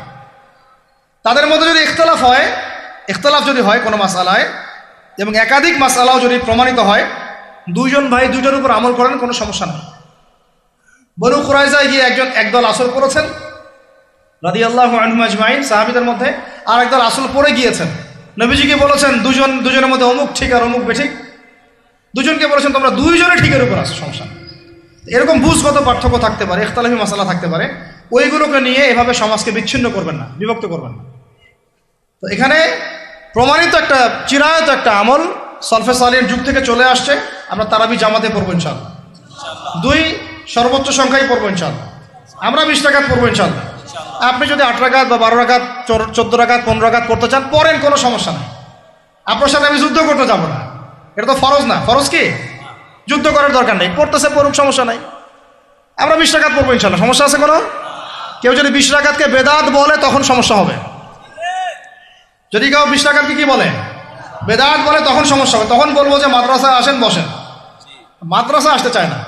তাদের মধ্যে যদি ইখতলাফ যদি হয় কোনো মাসআলায়, এবং একাধিক মাসআলাও যদি প্রমাণিত হয়, দুইজন ভাই দুইটার উপর আমল করেন, কোনো সমস্যা নেই। বনু কুরাইজায় গিয়ে একদল আসল পড়েছেন রাদিয়াল্লাহু আনহুম আজমাইন, সাহাবীদের মধ্যে, আর একদল আসল পড়ে গিয়েছেন। নবীজিকে বলেছেন দুজনের মধ্যে অমুক ঠিক আর অমুক বেঠিক। দুজনকে বলেছেন তোমরা দুইজনে ঠিকের উপর আসো, সমস্যা। এরকম বুঝগত পার্থক্য থাকতে পারে, ইখতিলাফি মাসালা থাকতে পারে, ওইগুলোকে নিয়ে এভাবে সমাজকে বিচ্ছিন্ন করবেন না, বিভক্ত করবেন না। তো এখানে প্রমাণিত একটা চিরায়ত একটা আমল সলফে সালিহিন যুগ থেকে চলে আসছে। আমরা তারাবি জামাতে পড়বো ইনশাআল্লাহ, 2 সর্বোচ্চ সংখ্যায় পড়বো ইনশাআল্লাহ। আমরা 20 রাকাত পড়বো ইনশাআল্লাহ। আপনি যদি 8 রাকাত বা 12 রাকাত 14 রাকাত 15 রাকাত করতে চান পড়েন, কোনো সমস্যা নেই। আপনার সাথে আমি যুদ্ধ করতে যাবো না, এটা তো ফরজ না। ফরজ কি? যুদ্ধ করার দরকার নেই, পড়তেছে পড়ুক, সমস্যা নাই। আমরা 20 রাকাত পড়বো ইনশাআল্লাহ, সমস্যা আছে কোনো? কেউ যদি 20 রাকাতকে বেদাত বলে তখন সমস্যা হবে। যদি কেউ 20 রাকাতকে কি বলে? বেদাত বলে, তখন সমস্যা হবে। তখন বলবো যে মাদ্রাসায় আসেন, বসেন। মাদ্রাসা আসতে চায় না,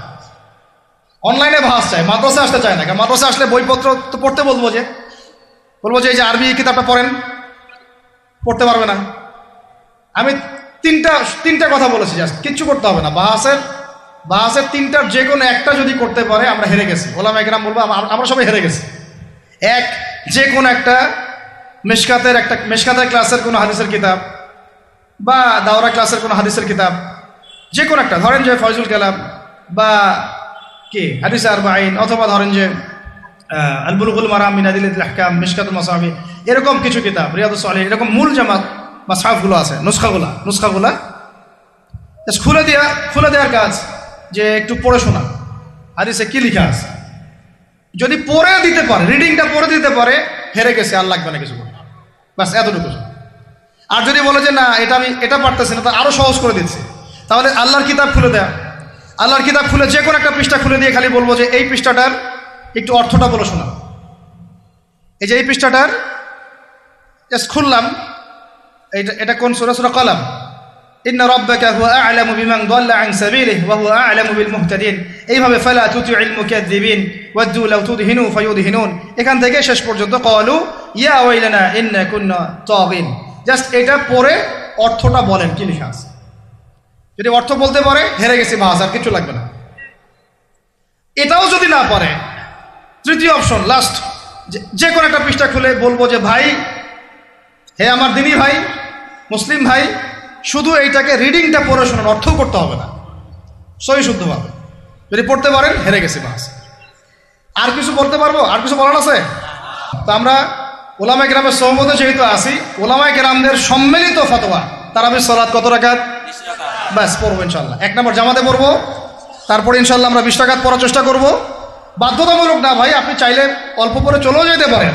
অনলাইনে ভাস চায়, মাদ্রাসা আসতে চায় না। কারণ মাদ্রাসা আসলে বইপত্র তো পড়তে বলবো যে এই যে আরবি কিতাবটা পড়েন, পড়তে পারবে না। আমি তিনটা কথা বলেছি, জাস্ট কিচ্ছু করতে হবে না। বাহাসের 3টার যে কোনো একটা যদি করতে পারে আমরা হেরে গেছি। ওলামায়ে কেরাম বলবো আমরা সবাই হেরে গেছি। যে কোনো একটা মেশকাতের ক্লাসের কোনো হাদিসের কিতাব, বা দাওরা ক্লাসের কোনো হাদিসের কিতাব, যে কোনো একটা, ধরেন যে ফয়জুল কালাম বা কি হাদিস আরবাঈন, অথবা ধরেন যে আল বুলুগুল মারাম মিন আদিল্লাতিল আহকাম, মিশকাতুল মাসাবি, এরকম কিছু কিতাব, রিয়াদুস সালিহিন, এরকম মূল জামাত মাসহাফগুলো আছে, নুসখাগুলা জাস্ট খুলে দেওয়ার কাজ, যে একটু পড়ে শোনা হাদিসে কি লিখা আছে। যদি পড়ে দিতে পারে, রিডিংটা পড়ে দিতে পারে, হেরে গেছে, আর লাগবে না কিছু, বাস এতটুকু। আর যদি বলে যে না এটা পারতেছি না, তা আরো সহজ করে দিচ্ছে, তাহলে আল্লাহর কিতাব খুলে দেয়া, আল্লাহর কিতাব খুলে যে কোনো একটা পৃষ্ঠা খুলে দিয়ে খালি বলবো যে এই পৃষ্ঠাটার একটু অর্থটা বলে শোনা। এই যে এই পৃষ্ঠাটার জাস্ট খুললাম, এটা কোন সূরা? সূরা কলম। ইন্না রাব্বাকা হুয়া আ'লামু বিমান দাল্লা আন সাবিলিহি ওয়া হুয়া আ'লামু বিল মুহতাদিন। এইভাবে ফালা তুতি'ল মুকাজ্জিবিন ওয়াদ্দু লাউ তুদহিনু ফায়ুদহিনুন, এখান থেকে শেষ পর্যন্ত ক্বালু ইয়া ওয়াইলানা ইন্না কুন্না তাগিন। জাস্ট এটা পড়ে অর্থটা বলেন কি লেখা আছে। যদি অর্থ বলতে পারে, হেরে গেছি, বাস, আর কিছু লাগবে না। এটাও যদি না পারে, তৃতীয় অপশন, লাস্ট, যে কোনো একটা পৃষ্ঠা খুলে বলবো যে ভাই, হে আমার দিনী ভাই, মুসলিম ভাই, শুধু এইটাকে রিডিংটা পড়ে শোনান, অর্থও করতে হবে না, সহি শুদ্ধভাবে। যদি পড়তে পারেন, হেরে গেছি, বাস। আর কিছু বলতে পারবো? আর কিছু বলার আছে? তো আমরা ওলামায়ে কেরামের সহমতে যেহেতু আসি, ওলামায়ে কেরামদের সম্মিলিত ফতোয়া, তারাবির সালাত কত রাকাত? ব্যাস, পড়বো ইনশাল্লাহ। 1 নম্বর জামাতে পড়বো, তারপরে ইনশাল্লাহ আমরা 20 রাকাত পড়ার চেষ্টা করব। বাধ্যতামূলক না ভাই, আপনি চাইলে অল্প পরে চলেও যেতে পারেন।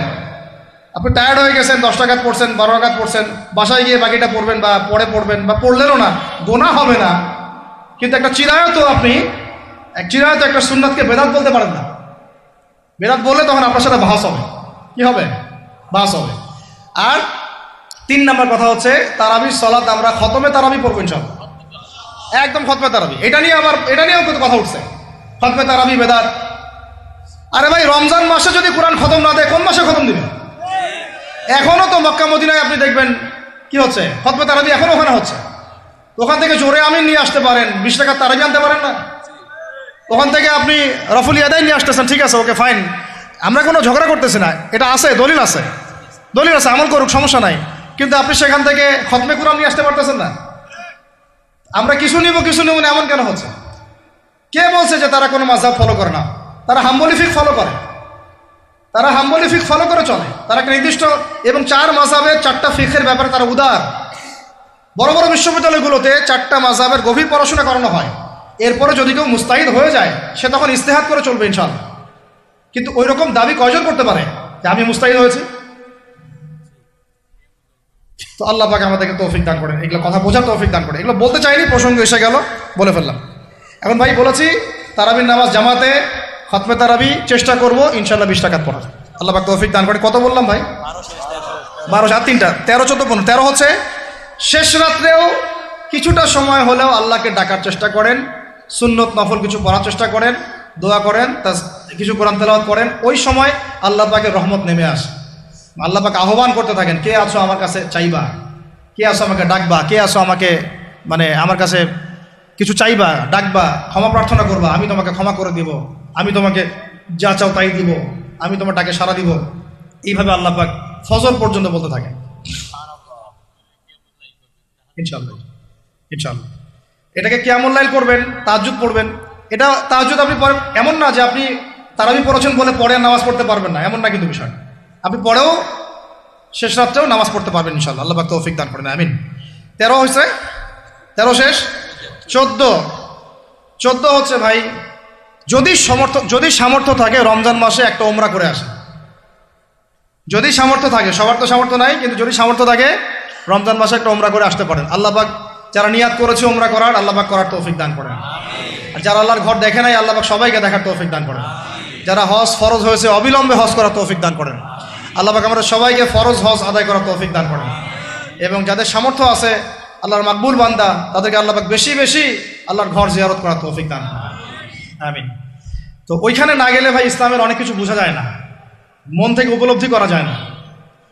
আপনি টায়ার্ড হয়ে গেছেন, 10 রাকাত পড়ছেন, 12 রাকাত পড়ছেন, বাসায় গিয়ে বাকিটা পড়বেন, বা পরে পড়বেন, বা পড়লেনও না, গোনাহ হবে না। কিন্তু একটা চিরায়ত, আপনি চিরায়ত একটা সুন্নাতকে বেদাত বলতে পারেন না। বেদাত বললে তখন আপনার সাথে বাহাস হবে। কি হবে? বাহাস হবে। আর 3 নম্বর কথা হচ্ছে, তারাবির সালাত আমরা খতমে তারাবি পড়বো ইনশাআল্লাহ, একদম খতমে তারাবি। এটা নিয়েও কিন্তু কথা উঠছে, খতমে তারাবি বেদাত। আরে ভাই, রমজান মাসে যদি কোরআন খতম না দেয়, কোন মাসে খতম দিবে? এখনো তো মক্কা মদিনায় আপনি দেখবেন কি হচ্ছে, খতমে তারাবি এখনো ওখানে হচ্ছে। ওখান থেকে জোরে আমিন নিয়ে আসতে পারেন, 20 টাকার তারাবি আনতে পারেন না? ওখান থেকে আপনি রফুল ইয়াদাইন নিয়ে আসতেছেন, ঠিক আছে, ওকে ফাইন, আমরা কোনো ঝগড়া করতেছি না, এটা আছে, দলিল আছে, আমল করুক, সমস্যা নাই। কিন্তু আপনি সেখান থেকে খতমে কোরআন নিয়ে আসতে পারতেছেন না। আমরা কিছু নিব না, এমন কেন হচ্ছে? কে বলছে যে তারা কোনো মাযহাব ফলো করে না? তারা হাম্বলি ফিকহ ফলো করে, চলে। তারা একটা নির্দিষ্ট, এবং 4 মাযহাবের 4টা ফিকহের ব্যাপারে তারা উদার। বড় বড় বিশ্ববিদ্যালয়গুলোতে 4টা মাযহাবের গভীর পড়াশোনা করানো হয়। এরপরে যদি কেউ মুস্তাহিদ হয়ে যায়, সে তখন ইজতিহাদ করে চলবে ইনশাআল্লাহ। কিন্তু ওই রকম দাবি কয়জন করতে পারে যে আমি মুস্তাহিদ হয়েছি? তো আল্লাহ পাক আমাদেরকে তৌফিক দান করেন, এগুলো কথা বোঝার তৌফিক দান করেন। এগুলো বলতে চাইনি, প্রসঙ্গ এসে গেল, বলে ফেললাম। এখন ভাই বলেছি, তারাবির নামাজ জামাতে, খতমে তারাবি চেষ্টা করব ইনশাআল্লাহ 20 রাকাত পড়ার। আল্লাহ পাক তৌফিক দান করে। কত বললাম ভাই? 12 আর 3টা 13, 14, 15। 13 হচ্ছে শেষ রাত্রেও কিছুটা সময় হলেও আল্লাহকে ডাকার চেষ্টা করেন, সুন্নত নফল কিছু পড়ার চেষ্টা করেন, দোয়া করেন, কিছু কোরআন তেলাওয়াত করেন। ওই সময় আল্লাহ পাকের রহমত নেমে আসে। আল্লাহ পাক আহ্বান করতে থাকেন, কে আছো আমার কাছে চাইবা, কে আছো আমাকে ডাকবা, কে আছো আমাকে আমার কাছে কিছু চাইবা, ডাকবা, ক্ষমা প্রার্থনা করবা, আমি তোমাকে ক্ষমা করে দিব, আমি তোমাকে যা চাও তাই দিব, আমি তোমার ডাকে সাড়া দিব। এইভাবে আল্লাহ পাক ফজর পর্যন্ত বলতে থাকেন। ইনশাআল্লাহ এটাকে কিয়ামুল লাইল করবেন, তাহাজ্জুদ পড়বেন। এটা তাহাজ্জুদ আপনি পড়েন, এমন না যে আপনি তারাবি পড়েছেন বলে পরে নামাজ পড়তে পারবেন না, এমন না কিন্তু বিষয়। আপনি পরেও শেষ রাত্রেও নামাজ পড়তে পারবেন ইনশাআল্লাহ। আল্লাহ পাক তৌফিক দান করেন, আমিন। 13 হয়েছে, 13 শেষ। 14 হচ্ছে ভাই, যদি সামর্থ্য থাকে রমজান মাসে একটা উমরা করে আসে। যদি সামর্থ্য থাকে, সবার তো সামর্থ্য নাই, কিন্তু যদি সামর্থ্য থাকে রমজান মাসে একটা উমরা করে আসতে পারেন। আল্লাহ পাক যারা নিয়াত করেছে উমরা করার, আল্লাহ পাক করার তৌফিক দান করেন। আর যারা আল্লাহর ঘর দেখে নাই, আল্লাহ পাক সবাইকে দেখার তৌফিক দান করেন। যারা হজ ফরজ হয়েছে, অবিলম্বে হজ করার তৌফিক দান করেন। আল্লাহ পাক আমরা সবাইকে ফরজ হজ আদায় করার তৌফিক দান করেন। এবং যাদের সামর্থ্য আছে, আল্লাহর মাকবুল বান্দা, তাদেরকে আল্লাহ পাক বেশি বেশি আল্লাহর ঘর জিয়ারত করার তৌফিক দান করেন, আমিন। তো ওইখানে না গেলে ভাই ইসলামের অনেক কিছু বোঝা যায় না, মন থেকে উপলব্ধি করা যায় না।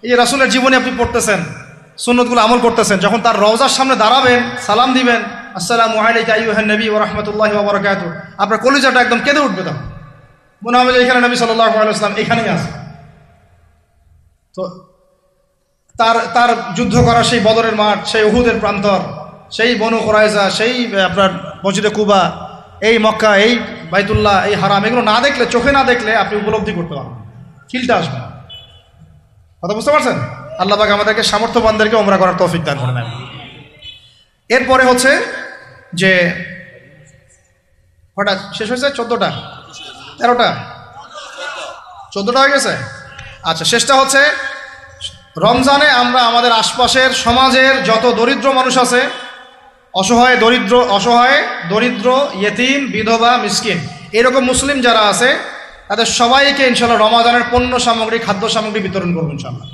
এই যে রাসূলের জীবনী আপনি পড়তেছেন, সুন্নতগুলো আমল করতেছেন, যখন তার রওজার সামনে দাঁড়াবেন, সালাম দিবেন, আসসালামু আলাইকা আইয়ুহান নবী ওয়া রাহমাতুল্লাহি ওয়া বারাকাতুহু, আপনার কলিজাটা একদম কেঁদে উঠবে। তখন মনে হবে যে এখানে নবী সাল্লাল্লাহু আলাইহি ওয়াসাল্লাম এখানেই আছে। তো তার যুদ্ধ করা সেই বদরের মাঠ, সেই উহুদের প্রান্তর, সেই বনু কুরাইজা, সেই আপনার মসজিদে কুবা, এই মক্কা, এই বাইতুল্লাহ, এই হারাম, এগুলো না দেখলে, চোখে না দেখলে আপনি উপলব্ধি করতে পারবেন। ফিলটা আসবে না। কথা বুঝতে পারছেন? আল্লাহ পাক আমাদেরকে সামর্থ্যবানদেরকে ওমরা করার তৌফিক দান করে নেন। এরপরে হচ্ছে যে কটা শেষ হয়েছে? 14টা 13টা 14টা হয়ে গেছে। আচ্ছা, শেষটা হচ্ছে রমজানে আমরা আমাদের আশপাশের সমাজের যত দরিদ্র মানুষ আছে, অসহায় দরিদ্র ইয়েতিম বিধবা মিসকিন এরকম মুসলিম যারা আছে তাদের সবাইকে ইনশাআল্লাহ রমজানের পণ্য সামগ্রী খাদ্য সামগ্রী বিতরণ করবো ইনশাআল্লাহ।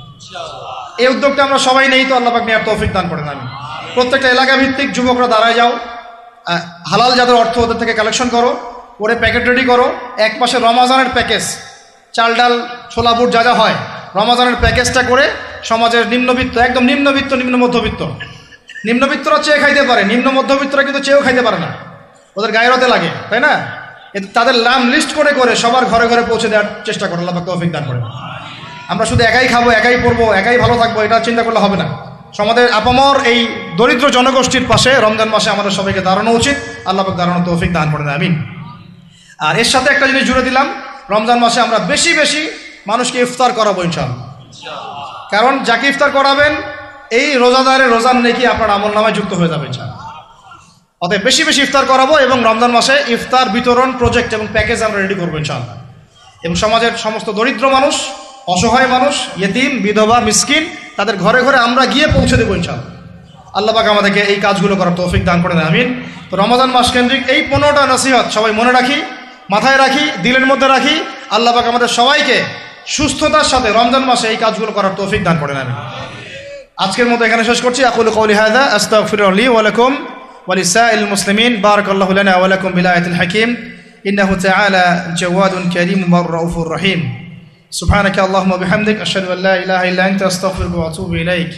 এই উদ্যোগটা আমরা সবাই নেই তো আল্লাহ পাক নেওয়ার তৌফিক দান করেন। আমি প্রত্যেকটা এলাকা ভিত্তিক যুবকরা দাঁড়ায় যাও, হালাল যাদের অর্থ ওদের থেকে কালেকশন করো, করে প্যাকেট রেডি করো। এক পাশে রমজানের প্যাকেজ, চাল ডাল ছোলা বুট যা যা হয় রমজানের প্যাকেজটা করে সমাজের নিম্নবিত্ত, একদম নিম্নবিত্ত নিম্ন মধ্যবিত্ত, নিম্নবিত্তরা চেয়ে খাইতে পারে, নিম্ন মধ্যবিত্তরা কিন্তু চেয়েও খাইতে পারে না, ওদের গায়েরতে লাগে, তাই না? তাদের নাম লিস্ট করে করে সবার ঘরে ঘরে পৌঁছে দেওয়ার চেষ্টা করো। আল্লাহ পাক তৌফিক দান করেন। আমরা শুধু একাই খাবো, একাই পড়বো, একাই ভালো থাকবো, এটা চিন্তা করলে হবে না। সমাজের আপামর এই দরিদ্র জনগোষ্ঠীর পাশে রমজান মাসে আমাদের সবাইকে দাঁড়ানো উচিত। আল্লাহ পাক দাঁড়ানো তৌফিক দান করেন, আমিন। আর এর সাথে একটা জিনিস জুড়ে দিলাম, রমজান মাসে আমরা বেশি বেশি মানুষকে ইফতার করাবো ইনশাআল্লাহ। কারণ যাকে ইফতার করাবেন এই রোজাদারের রোজার নেকি আপনার আমল নামায় যুক্ত হয়ে যাবে ইনশাআল্লাহ। অতএব বেশি বেশি ইফতার করাবো এবং রমজান মাসে ইফতার বিতরণ প্রজেক্ট এবং প্যাকেজ আমরা রেডি করবো ইনশাআল্লাহ। এবং সমাজের সমস্ত দরিদ্র মানুষ, অসহায় মানুষ, ইয়েতিম বিধবা মিসকিন তাদের ঘরে ঘরে আমরা গিয়ে পৌঁছে দেবো ইনশাআল্লাহ। আল্লাহ পাক আমাদেরকে এই কাজগুলো করার তৌফিক দান করেন, আমিন। তো রমজান মাস কেন্দ্রিক এই 15টা নসিহত সবাই মনে রাখি, মাথায় রাখি, দিলের মধ্যে রাখি। আল্লাহ পাক আমাদের সবাইকে সুস্থতার সাথে রমজান মাসে এই কাজগুলো করার তৌফিক দান করেন, আমিন। আজকের মতো এখানে শেষ করছি। আকুলু কওলি হাযা আস্তাগফিরুল্লাহ লি ওয়া লাকুম ওয়া লিসাইল মুসলিমিন। বারাকাল্লাহু লানা ওয়া লাকুম বিল আয়াতিল হাকীম। ইন্নাহু তাআলা জাওয়াদুন কারীমুন রাউফুর রহিম। সুবহানাকা আল্লাহুম্মা বিহামদিক আশহাদু আল্লা ইলাহা ইল্লা আনতা আস্তাগফিরুকা ওয়া আতুবু ইলাইক।